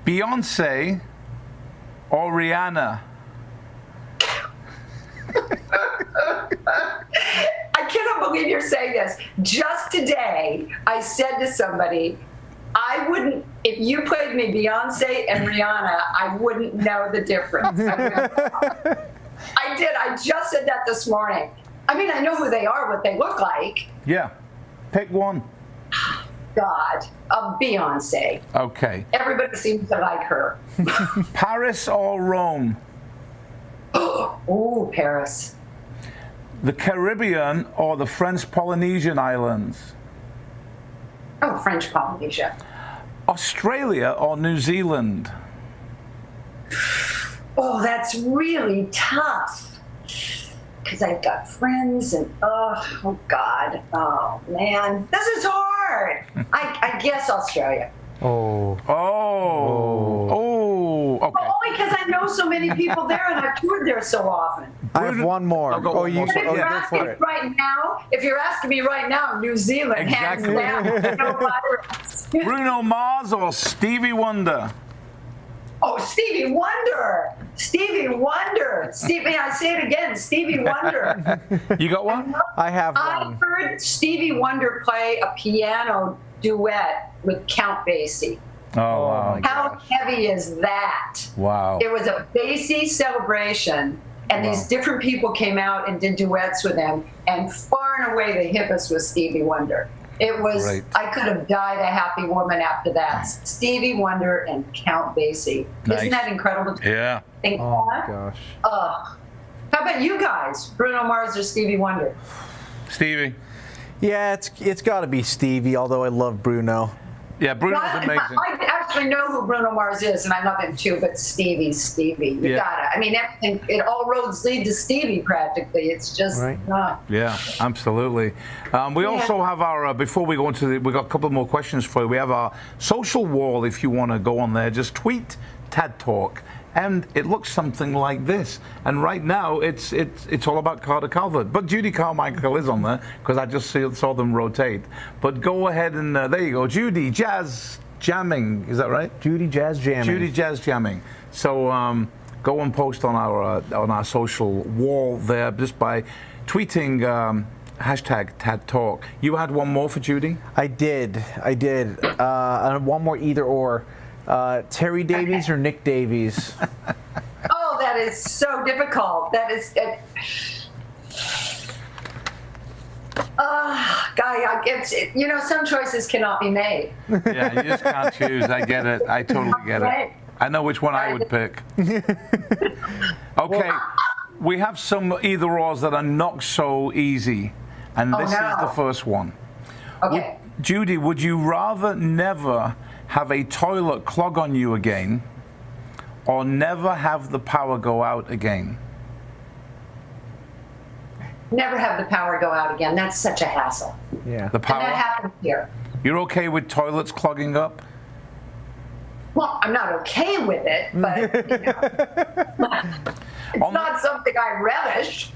Speaker 1: Beyonce or Rihanna?
Speaker 4: I cannot believe you're saying this. Just today, I said to somebody, I wouldn't, if you played me Beyonce and Rihanna, I wouldn't know the difference. I did. I just said that this morning. I mean, I know who they are, what they look like.
Speaker 1: Yeah. Pick one.
Speaker 4: God, Beyonce.
Speaker 1: Okay.
Speaker 4: Everybody seems to like her.
Speaker 1: Paris or Rome?
Speaker 4: Ooh, Paris.
Speaker 1: The Caribbean or the French Polynesian Islands?
Speaker 4: Oh, French Polynesia.
Speaker 1: Australia or New Zealand?
Speaker 4: Oh, that's really tough. Because I've got friends and, oh, God. Oh, man. This is hard. I guess Australia.
Speaker 1: Oh, okay.
Speaker 4: But only because I know so many people there and I've toured there so often.
Speaker 2: I have one more.
Speaker 1: I'll go one more.
Speaker 4: But if
Speaker 1: Oh,
Speaker 4: you're
Speaker 1: yeah,
Speaker 4: asking
Speaker 2: go for it.
Speaker 4: right now, if you're asking me right now, New Zealand,
Speaker 1: Exactly.
Speaker 4: hands down. No virus.
Speaker 1: Bruno Mars or Stevie Wonder?
Speaker 4: Oh, Stevie Wonder. Stevie Wonder. May I say it again? Stevie Wonder.
Speaker 1: You got one?
Speaker 2: I have
Speaker 4: I
Speaker 2: one.
Speaker 4: heard Stevie Wonder play a piano duet with Count Basie.
Speaker 1: Oh, wow.
Speaker 2: my
Speaker 4: How
Speaker 2: gosh.
Speaker 4: heavy is that?
Speaker 1: Wow.
Speaker 4: It was a Basie celebration, and these different people came out and did duets with him, and far and away the hippest was Stevie Wonder. It was,
Speaker 1: Great.
Speaker 4: I could have died a happy woman after that. Stevie Wonder and Count Basie.
Speaker 1: Nice.
Speaker 4: Isn't that incredible?
Speaker 1: Yeah.
Speaker 4: Think
Speaker 2: Oh my
Speaker 4: that?
Speaker 2: gosh.
Speaker 4: How about you guys? Bruno Mars or Stevie Wonder?
Speaker 1: Stevie.
Speaker 2: Yeah, it's got to be Stevie, although I love Bruno.
Speaker 1: Yeah, Bruno's
Speaker 4: Well,
Speaker 1: amazing.
Speaker 4: I actually know who Bruno Mars is, and I love him too. But Stevie's Stevie. You
Speaker 1: Yeah.
Speaker 4: gotta. I mean, everything. All roads lead to Stevie. Practically, it's just.
Speaker 2: Right.
Speaker 1: Yeah, absolutely. We also have our, before we go into we got a couple more questions for you. We have our social wall if you want to go on there. Just tweet TAD Talk. And it looks something like this. And right now, it's all about Carter Calvert. But Judy Carmichael is on there, because I just saw them rotate. But go ahead and, there you go. Judy, Jazz Jamming. Is that right?
Speaker 2: Judy Jazz Jamming.
Speaker 1: Judy Jazz Jamming. So go and post on our social wall there just by tweeting hashtag TAD Talk. You had one more for Judy?
Speaker 2: I did. And one more either or. Terry Davies or Nick Davies?
Speaker 4: Oh, that is so difficult. That is. Some choices cannot be made.
Speaker 1: Yeah, you just can't choose. I get it. I totally get it. I know which one I would pick. Okay, we have some either-ors that are not so easy. And this is the first one.
Speaker 4: Okay.
Speaker 1: Judy, would you rather never have a toilet clog on you again, or never have the power go out again?
Speaker 4: Never have the power go out again. That's such a hassle.
Speaker 2: Yeah.
Speaker 1: The power?
Speaker 4: And that happened here.
Speaker 1: You're okay with toilets clogging up?
Speaker 4: Well, I'm not okay with it, but it's not something I relish.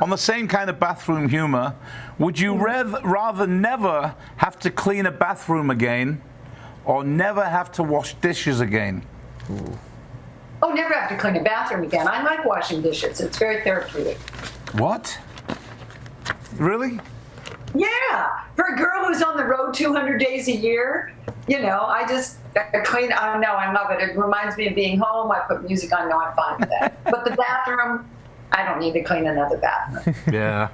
Speaker 1: On the same kind of bathroom humor, would you rather never have to clean a bathroom again, or never have to wash dishes again?
Speaker 4: Oh, never have to clean a bathroom again. I like washing dishes. It's very therapeutic.
Speaker 1: What? Really?
Speaker 4: Yeah. For a girl who's on the road 200 days a year, I just clean. I know, I love it. It reminds me of being home. I put music on. No, I'm fine with that. But the bathroom, I don't need to clean another bathroom.
Speaker 1: Yeah.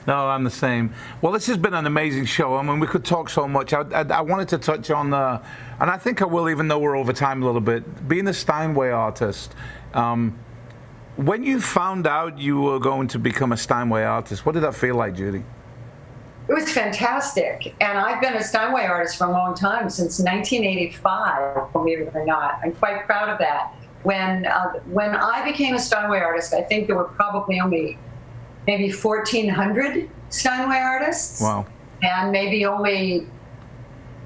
Speaker 1: No, I'm the same. Well, this has been an amazing show. I mean, we could talk so much. I wanted to touch on, and I think I will, even though we're over time a little bit, being a Steinway artist. When you found out you were going to become a Steinway artist, what did that feel like, Judy?
Speaker 4: It was fantastic. And I've been a Steinway artist for a long time, since 1985, believe it or not. I'm quite proud of that. When I became a Steinway artist, I think there were probably only maybe 1,400 Steinway artists.
Speaker 1: Wow.
Speaker 4: And maybe only,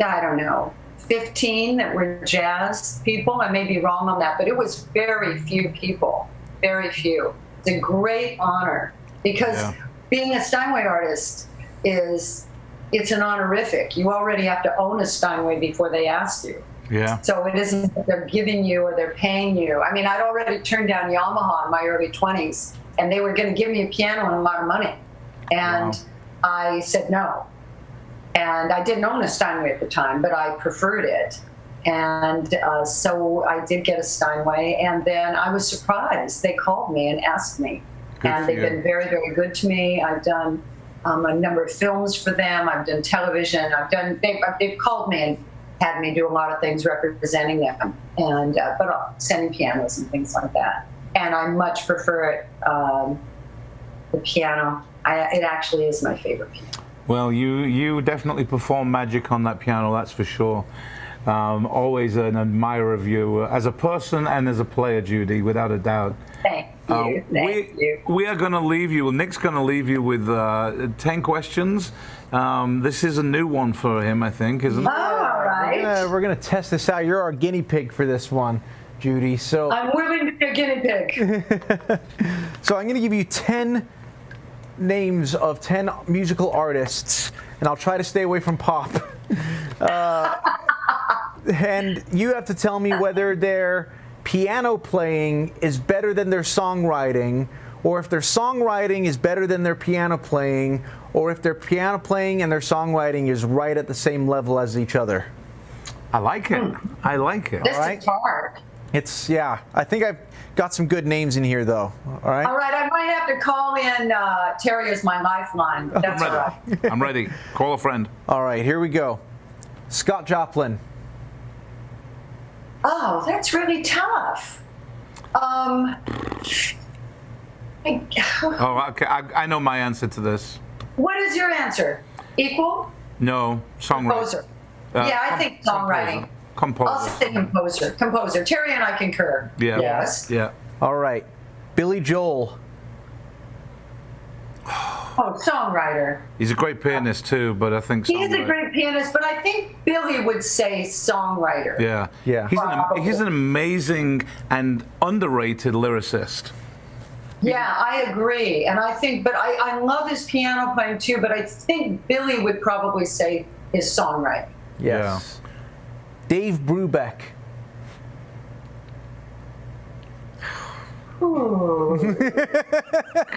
Speaker 4: I don't know, 15 that were jazz people. I may be wrong on that, but it was very few people, very few. It's a great honor, because being a Steinway artist it's an honorific. You already have to own a Steinway before they ask you.
Speaker 1: Yeah.
Speaker 4: So it isn't that they're giving you or they're paying you. I mean, I'd already turned down Yamaha in my early 20s, and they were going to give me a piano and a lot of money. And I said no. And I didn't own a Steinway at the time, but I preferred it. And so I did get a Steinway, and then I was surprised. They called me and asked me. And they've been very, very good to me. I've done a number of films for them. I've done television. They've called me and had me do a lot of things representing them, and but sending pianos and things like that. And I much prefer it, the piano. It actually is my favorite piano.
Speaker 1: Well, you definitely perform magic on that piano, that's for sure. Always an admirer of you as a person and as a player, Judy, without a doubt.
Speaker 4: Thank you. Thank you.
Speaker 1: We are going to leave you. Nick's going to leave you with 10 questions. This is a new one for him, I think, isn't it?
Speaker 4: All right.
Speaker 2: We're gonna test this out. You're our guinea pig for this one, Judy. So
Speaker 4: I'm willing to be a guinea pig.
Speaker 2: So I'm gonna give you 10 names of 10 musical artists, and I'll try to stay away from pop. And you have to tell me whether their piano playing is better than their songwriting, or if their songwriting is better than their piano playing, or if their piano playing and their songwriting is right at the same level as each other.
Speaker 1: I like it. I like it.
Speaker 4: This
Speaker 2: All right.
Speaker 4: is hard.
Speaker 2: I think I've got some good names in here, though. All right?
Speaker 4: All right, I might have to call in Terry as my lifeline. That's all right.
Speaker 1: I'm ready. Call a friend.
Speaker 2: All right, here we go. Scott Joplin.
Speaker 4: Oh, that's really tough.
Speaker 1: Oh, okay. I know my answer to this.
Speaker 4: What is your answer? Equal?
Speaker 1: No, songwriter.
Speaker 4: Composer. Yeah, I think songwriting.
Speaker 1: Composer.
Speaker 4: I'll say composer. Composer. Terry and I concur.
Speaker 1: Yeah.
Speaker 4: Yes.
Speaker 1: Yeah.
Speaker 2: All right. Billy Joel.
Speaker 4: Oh, songwriter.
Speaker 1: He's a great pianist too, but I think
Speaker 4: He is a
Speaker 1: songwriter.
Speaker 4: great pianist, but I think Billy would say songwriter.
Speaker 1: Yeah.
Speaker 2: Yeah.
Speaker 1: He's an amazing and underrated lyricist.
Speaker 4: Yeah, I agree. And I think, but I love his piano playing too, but I think Billy would probably say his songwriting.
Speaker 2: Yes. Dave Brubeck.
Speaker 4: Ooh.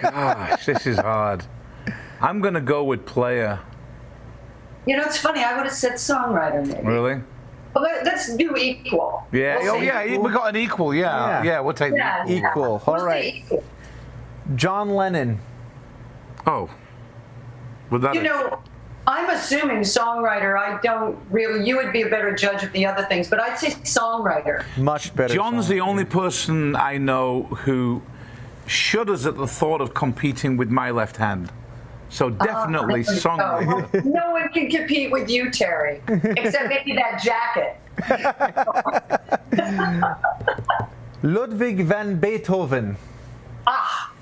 Speaker 1: Gosh, this is hard. I'm gonna go with player.
Speaker 4: You know, it's funny. I would have said songwriter maybe.
Speaker 1: Really?
Speaker 4: But let's do equal.
Speaker 1: Yeah.
Speaker 4: We'll
Speaker 1: Oh,
Speaker 4: say
Speaker 1: yeah.
Speaker 4: equal.
Speaker 1: We got an equal. Yeah.
Speaker 2: Yeah.
Speaker 1: Yeah. We'll take
Speaker 4: Yeah,
Speaker 1: the equal.
Speaker 2: Equal.
Speaker 4: We'll
Speaker 2: All
Speaker 4: say
Speaker 2: right.
Speaker 4: equal.
Speaker 2: John Lennon.
Speaker 1: Oh. Without
Speaker 4: You know, I'm assuming songwriter. I don't really. You would be a better judge of the other things, but I'd say songwriter.
Speaker 2: Much better.
Speaker 1: John's the only person I know who shudders at the thought of competing with my left hand. So definitely songwriter.
Speaker 4: Oh, no one can compete with you, Terry, except maybe that jacket.
Speaker 2: Ludwig van Beethoven.
Speaker 4: Ah,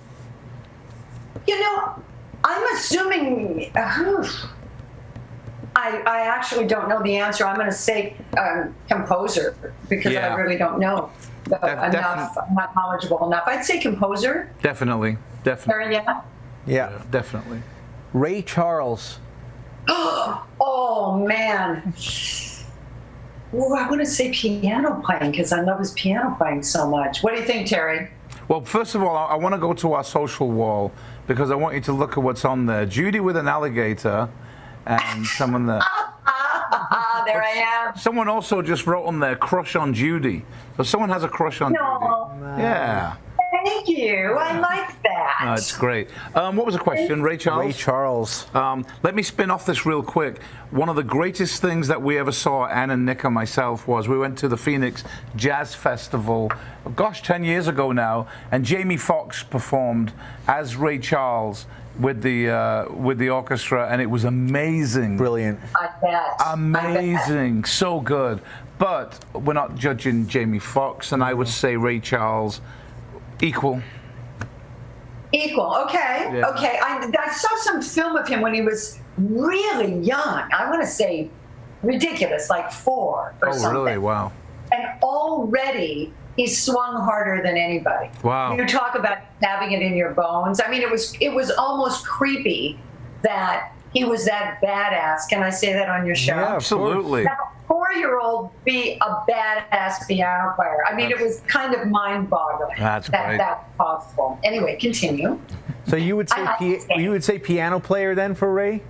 Speaker 4: you know, I'm assuming. I actually don't know the answer. I'm going to say composer because
Speaker 1: Yeah.
Speaker 4: I really don't know enough. I'm not knowledgeable enough. I'd say composer.
Speaker 1: Definitely. Definitely.
Speaker 4: Terry, yeah.
Speaker 2: Yeah.
Speaker 1: Definitely.
Speaker 2: Ray Charles.
Speaker 4: Oh man. Ooh, I want to say piano playing because I love his piano playing so much. What do you think, Terry?
Speaker 1: Well, first of all, I want to go to our social wall because I want you to look at what's on there. Judy with an alligator and someone there.
Speaker 4: There I am.
Speaker 1: Someone also just wrote on there, crush on Judy. So someone has a crush on
Speaker 4: No,
Speaker 1: Judy. Yeah.
Speaker 4: thank you. I like that.
Speaker 1: No, it's great. What was the question, Ray Charles?
Speaker 2: Ray Charles.
Speaker 1: Let me spin off this real quick. One of the greatest things that we ever saw, Ann and Nick and myself, was we went to the Phoenix Jazz Festival, gosh, 10 years ago now, and Jamie Foxx performed as Ray Charles with the orchestra, and it was amazing.
Speaker 2: Brilliant.
Speaker 4: I bet.
Speaker 1: Amazing. So good. But we're not judging Jamie Foxx, and I would say Ray Charles equal.
Speaker 4: Equal. Okay.
Speaker 1: Yeah.
Speaker 4: Okay. I saw some film of him when he was really young. I want to say ridiculous, like 4 or
Speaker 1: Oh,
Speaker 4: something.
Speaker 1: really? Wow.
Speaker 4: And already he swung harder than anybody.
Speaker 1: Wow.
Speaker 4: You talk about having it in your bones. I mean, it was almost creepy that he was that badass. Can I say that on your show?
Speaker 2: Yeah.
Speaker 1: Absolutely.
Speaker 4: Have a 4-year-old be a badass piano player. I mean, it was kind of mind-boggling.
Speaker 1: That's
Speaker 4: that
Speaker 1: great.
Speaker 4: that's possible. Anyway, continue.
Speaker 2: So you would say
Speaker 4: I understand.
Speaker 2: you would say piano player then for Ray?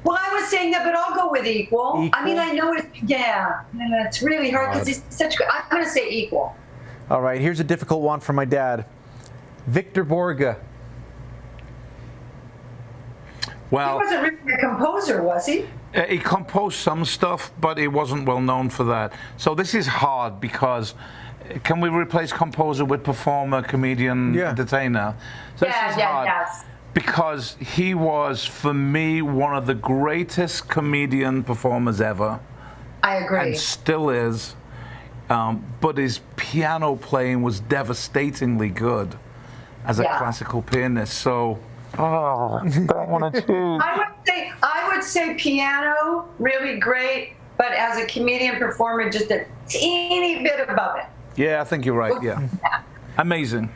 Speaker 4: Well, I was saying that, but I'll go with equal. I mean,
Speaker 2: Equal?
Speaker 4: I know it's really hard because he's such good. I'm going to say equal.
Speaker 2: All right, here's a difficult one for my dad. Victor Borge.
Speaker 4: He
Speaker 1: Well,
Speaker 4: wasn't really a composer, was he?
Speaker 1: he composed some stuff, but he wasn't well known for that. So this is hard because can we replace composer with performer, comedian,
Speaker 2: Yeah.
Speaker 1: entertainer? So this is hard
Speaker 4: Yes.
Speaker 1: because he was, for me, one of the greatest comedian performers ever,
Speaker 4: I agree.
Speaker 1: and still is. But his piano playing was devastatingly good as a
Speaker 4: Yeah.
Speaker 1: classical pianist. So, don't want to choose.
Speaker 4: I would say piano, really great, but as a comedian performer, just a teeny bit above it.
Speaker 1: Yeah, I think you're right. Yeah, amazing.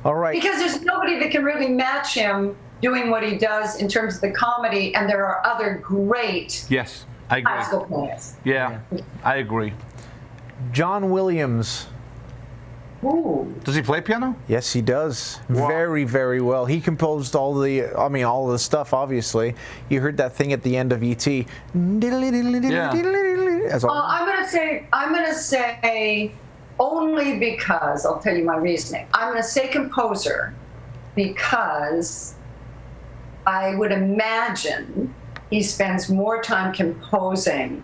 Speaker 2: All right.
Speaker 4: Because there's nobody that can really match him doing what he does in terms of the comedy, and there are other great
Speaker 1: Yes, I agree.
Speaker 4: classical players.
Speaker 1: Yeah, I agree.
Speaker 2: John Williams.
Speaker 4: Ooh.
Speaker 1: Does he play piano?
Speaker 2: Yes, he does.
Speaker 1: Wow.
Speaker 2: Very, very well. He composed all the stuff, obviously. You heard that thing at the end of E.T. As all-
Speaker 4: I'm gonna say only because I'll tell you my reasoning. I'm gonna say composer, because I would imagine he spends more time composing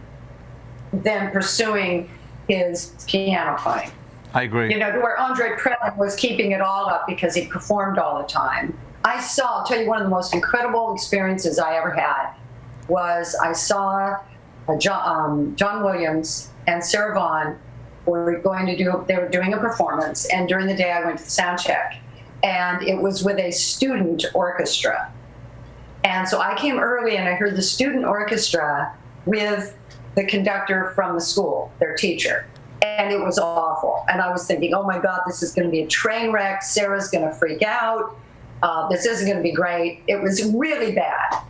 Speaker 4: than pursuing his piano playing.
Speaker 1: I agree.
Speaker 4: You know, where Andre Prelin was keeping it all up because he performed all the time. I'll tell you, one of the most incredible experiences I ever had was I saw John Williams and Sarah Vaughan they were doing a performance, and during the day I went to the sound check, and it was with a student orchestra. And so I came early and I heard the student orchestra with the conductor from the school, their teacher. And it was awful. And I was thinking, oh my God, this is going to be a train wreck. Sarah's going to freak out. This isn't going to be great. It was really bad.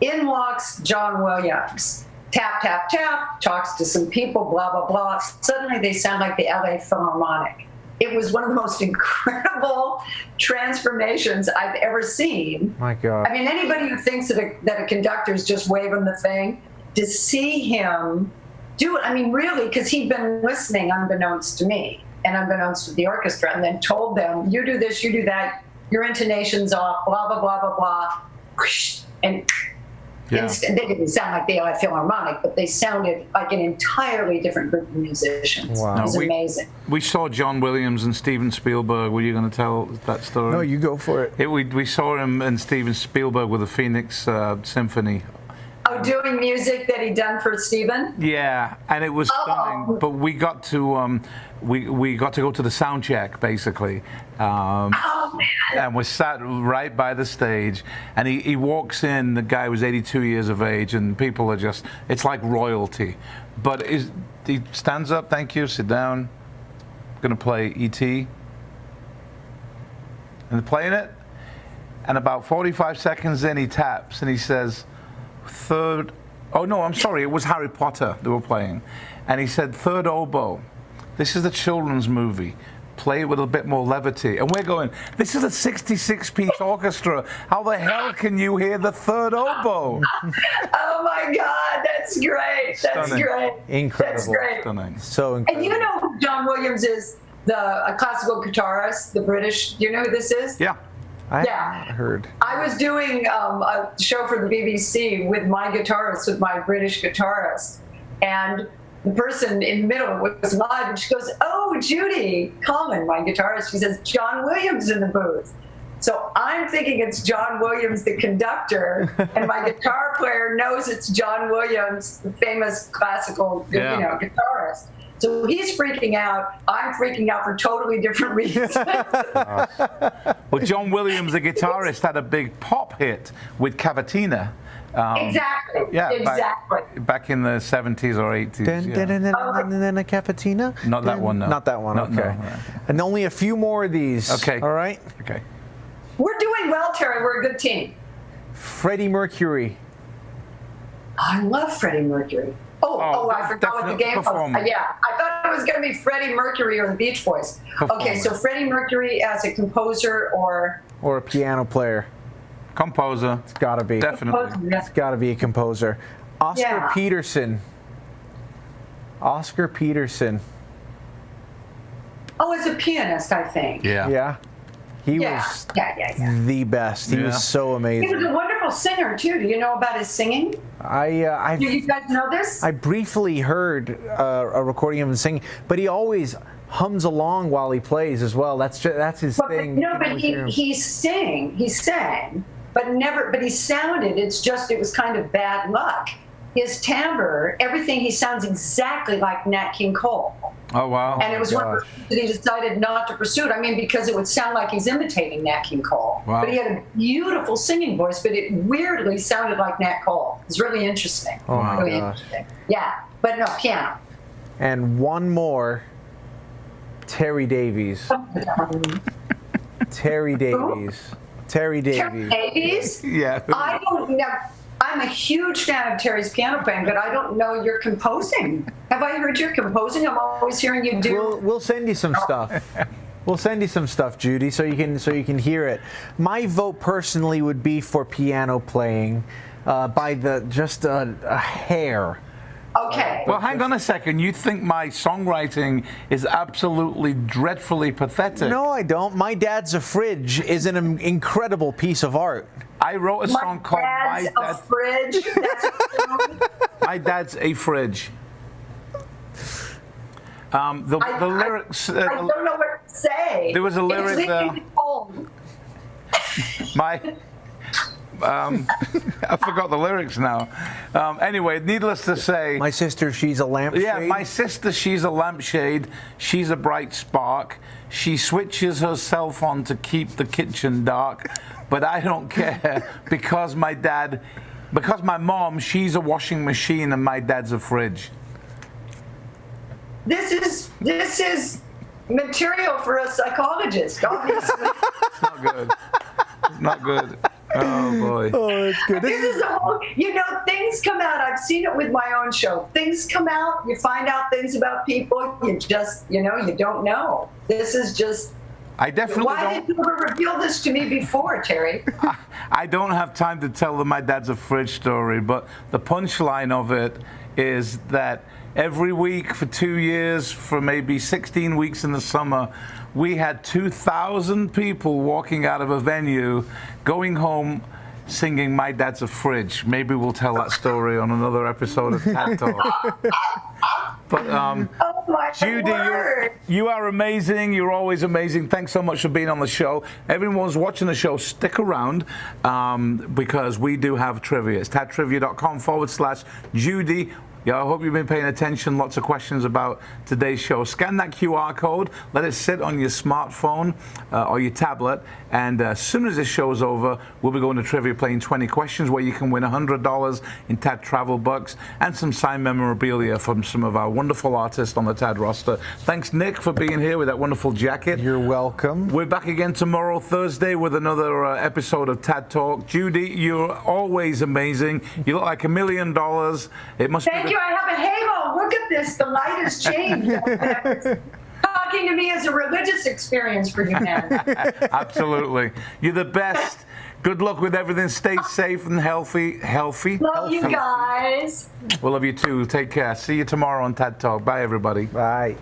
Speaker 4: In walks John Williams. Tap, tap, tap, talks to some people, blah, blah, blah. Suddenly they sound like the LA Philharmonic. It was one of the most incredible transformations I've ever seen.
Speaker 2: My God.
Speaker 4: I mean, anybody who thinks that a conductor is just waving the thing, to see him do it, I mean, really, because he'd been listening unbeknownst to me and unbeknownst to the orchestra, and then told them, you do this, you do that, your intonation's off, blah, blah, blah, blah, blah. And they didn't sound like the LA Philharmonic, but they sounded like an entirely different group of musicians.
Speaker 2: Wow.
Speaker 4: It was amazing.
Speaker 1: We saw John Williams and Steven Spielberg. Were you going to tell that story?
Speaker 2: No, you go for it.
Speaker 1: We saw him and Steven Spielberg with the Phoenix Symphony.
Speaker 4: Oh, doing music that he'd done for Steven?
Speaker 1: Yeah, and it was stunning. But we got to we got to go to the sound check basically.
Speaker 4: Oh man!
Speaker 1: And we're sat right by the stage, and he walks in. The guy was 82 years of age, and people are just—it's like royalty. But he stands up, thank you, sit down. I'm gonna play E.T. and they're playing it, and about 45 seconds in, he taps and he says, "Third." Oh no, I'm sorry. It was Harry Potter they were playing, and he said, "Third oboe. This is a children's movie. Play it with a bit more levity." And we're going, this is a 66-piece orchestra. How the hell can you hear the third oboe?
Speaker 4: Oh my God, that's great. That's
Speaker 1: Stunning.
Speaker 4: great.
Speaker 2: Incredible.
Speaker 4: That's great.
Speaker 1: Stunning.
Speaker 2: So incredible.
Speaker 4: And you know who John Williams is, a classical guitarist, the British. Do you know who this is?
Speaker 1: Yeah.
Speaker 2: I
Speaker 4: Yeah.
Speaker 2: heard.
Speaker 4: I was doing a show for the BBC with my guitarist, with my British guitarist, and the person in the middle was live, and she goes, "Oh, Judy Carmichael, my guitarist," she says, "John Williams in the booth." So I'm thinking it's John Williams, the conductor, and my guitar player knows it's John Williams, the famous classical, guitarist. So he's freaking out. I'm freaking out for totally different reasons.
Speaker 1: Well, John Williams, the guitarist, had a big pop hit with Cavatina.
Speaker 4: Exactly.
Speaker 1: Yeah,
Speaker 4: exactly.
Speaker 1: Back in the 70s or 80s.
Speaker 2: Then a Cavatina?
Speaker 1: Not that one, no.
Speaker 2: Not that one, okay.
Speaker 1: No.
Speaker 2: And only a few more of these.
Speaker 1: Okay.
Speaker 2: All right?
Speaker 1: Okay.
Speaker 4: We're doing well, Terry. We're a good team.
Speaker 2: Freddie Mercury.
Speaker 4: I love Freddie Mercury. Oh, I forgot what the game was. Yeah, I thought it was going to be Freddie Mercury or the Beach Boys. Okay, so Freddie Mercury as a composer or
Speaker 2: a piano player.
Speaker 1: Composer.
Speaker 2: It's got to be.
Speaker 1: Definitely.
Speaker 2: It's got to be a composer. Oscar Peterson. Oscar Peterson.
Speaker 4: Oh, as a pianist, I think.
Speaker 1: Yeah.
Speaker 2: Yeah. He was the best. He was so amazing.
Speaker 4: He was a wonderful singer too. Do you know about his singing?
Speaker 2: Do
Speaker 4: you guys know this?
Speaker 2: I briefly heard a recording of him singing, but he always hums along while he plays as well. That's his thing.
Speaker 4: No, but he sang, but he sounded. It was kind of bad luck. His timbre, everything. He sounds exactly like Nat King Cole.
Speaker 1: Oh wow!
Speaker 4: And it was one of the reasons that he decided not to pursue it. I mean, because it would sound like he's imitating Nat King Cole.
Speaker 1: Wow.
Speaker 4: But he had a beautiful singing voice, but it weirdly sounded like Nat Cole. It's really interesting.
Speaker 2: Oh my
Speaker 4: really
Speaker 2: gosh!
Speaker 4: Interesting. Yeah, but no piano.
Speaker 2: And one more, Terry Davies. Terry Davies. Terry Davies.
Speaker 4: Terry Davies?
Speaker 1: Yeah.
Speaker 4: I don't know. I'm a huge fan of Terry's piano playing, but I don't know your composing. Have I heard your composing? I'm always hearing you do.
Speaker 2: We'll send you some stuff. We'll send you some stuff, Judy, so you can hear it. My vote personally would be for piano playing, by just a hair.
Speaker 4: Okay.
Speaker 1: Well, hang on a second. You think my songwriting is absolutely dreadfully pathetic?
Speaker 2: No, I don't. My Dad's a Fridge is an incredible piece of art.
Speaker 1: I wrote a song called
Speaker 4: My Dad's a Fridge. That's a tune.
Speaker 1: My Dad's a Fridge. The lyrics.
Speaker 4: I don't know what to say.
Speaker 1: There was a lyric
Speaker 4: It's
Speaker 1: there.
Speaker 4: leaving me cold.
Speaker 1: I forgot the lyrics now. Anyway, needless to say.
Speaker 2: My sister, she's a lampshade.
Speaker 1: Yeah, my sister, she's a lampshade. She's a bright spark. She switches herself on to keep the kitchen dark. But I don't care because my mom, she's a washing machine and my dad's a fridge.
Speaker 4: This is material for a psychologist, obviously.
Speaker 1: Not good. Not good. Oh boy.
Speaker 2: Oh, that's good.
Speaker 4: This is a whole, things come out. I've seen it with my own show. Things come out. You find out things about people. You just, you don't know. This is just.
Speaker 1: I definitely
Speaker 4: Why didn't you ever reveal this to me before, Terry?
Speaker 1: I don't have time to tell them my dad's a fridge story, but the punchline of it is that every week for 2 years, for maybe 16 weeks in the summer, we had 2,000 people walking out of a venue, going home, singing My Dad's a Fridge. Maybe we'll tell that story on another episode of Tad Talk. But
Speaker 4: oh my
Speaker 1: Judy,
Speaker 4: word.
Speaker 1: you are amazing. You're always amazing. Thanks so much for being on the show. Everyone's watching the show, stick around because we do have trivia. It's tadtrivia.com/Judy. Yeah, I hope you've been paying attention. Lots of questions about today's show. Scan that QR code. Let it sit on your smartphone or your tablet. And as soon as this show is over, we'll be going to trivia playing 20 questions where you can win $100 in Tad travel bucks and some signed memorabilia from some of our wonderful artists on the Tad roster. Thanks, Nick, for being here with that wonderful jacket.
Speaker 2: You're welcome.
Speaker 1: We're back again tomorrow, Thursday, with another episode of Tad Talk. Judy, you're always amazing. You look like $1 million. It must
Speaker 4: Thank
Speaker 1: be
Speaker 4: you. I have a halo. Look at this. The light has changed. Talking to me is a religious experience for you, man.
Speaker 1: Absolutely. You're the best. Good luck with everything. Stay safe and healthy.
Speaker 4: Love you guys.
Speaker 1: We love you too. Take care. See you tomorrow on Tad Talk. Bye, everybody.
Speaker 2: Bye.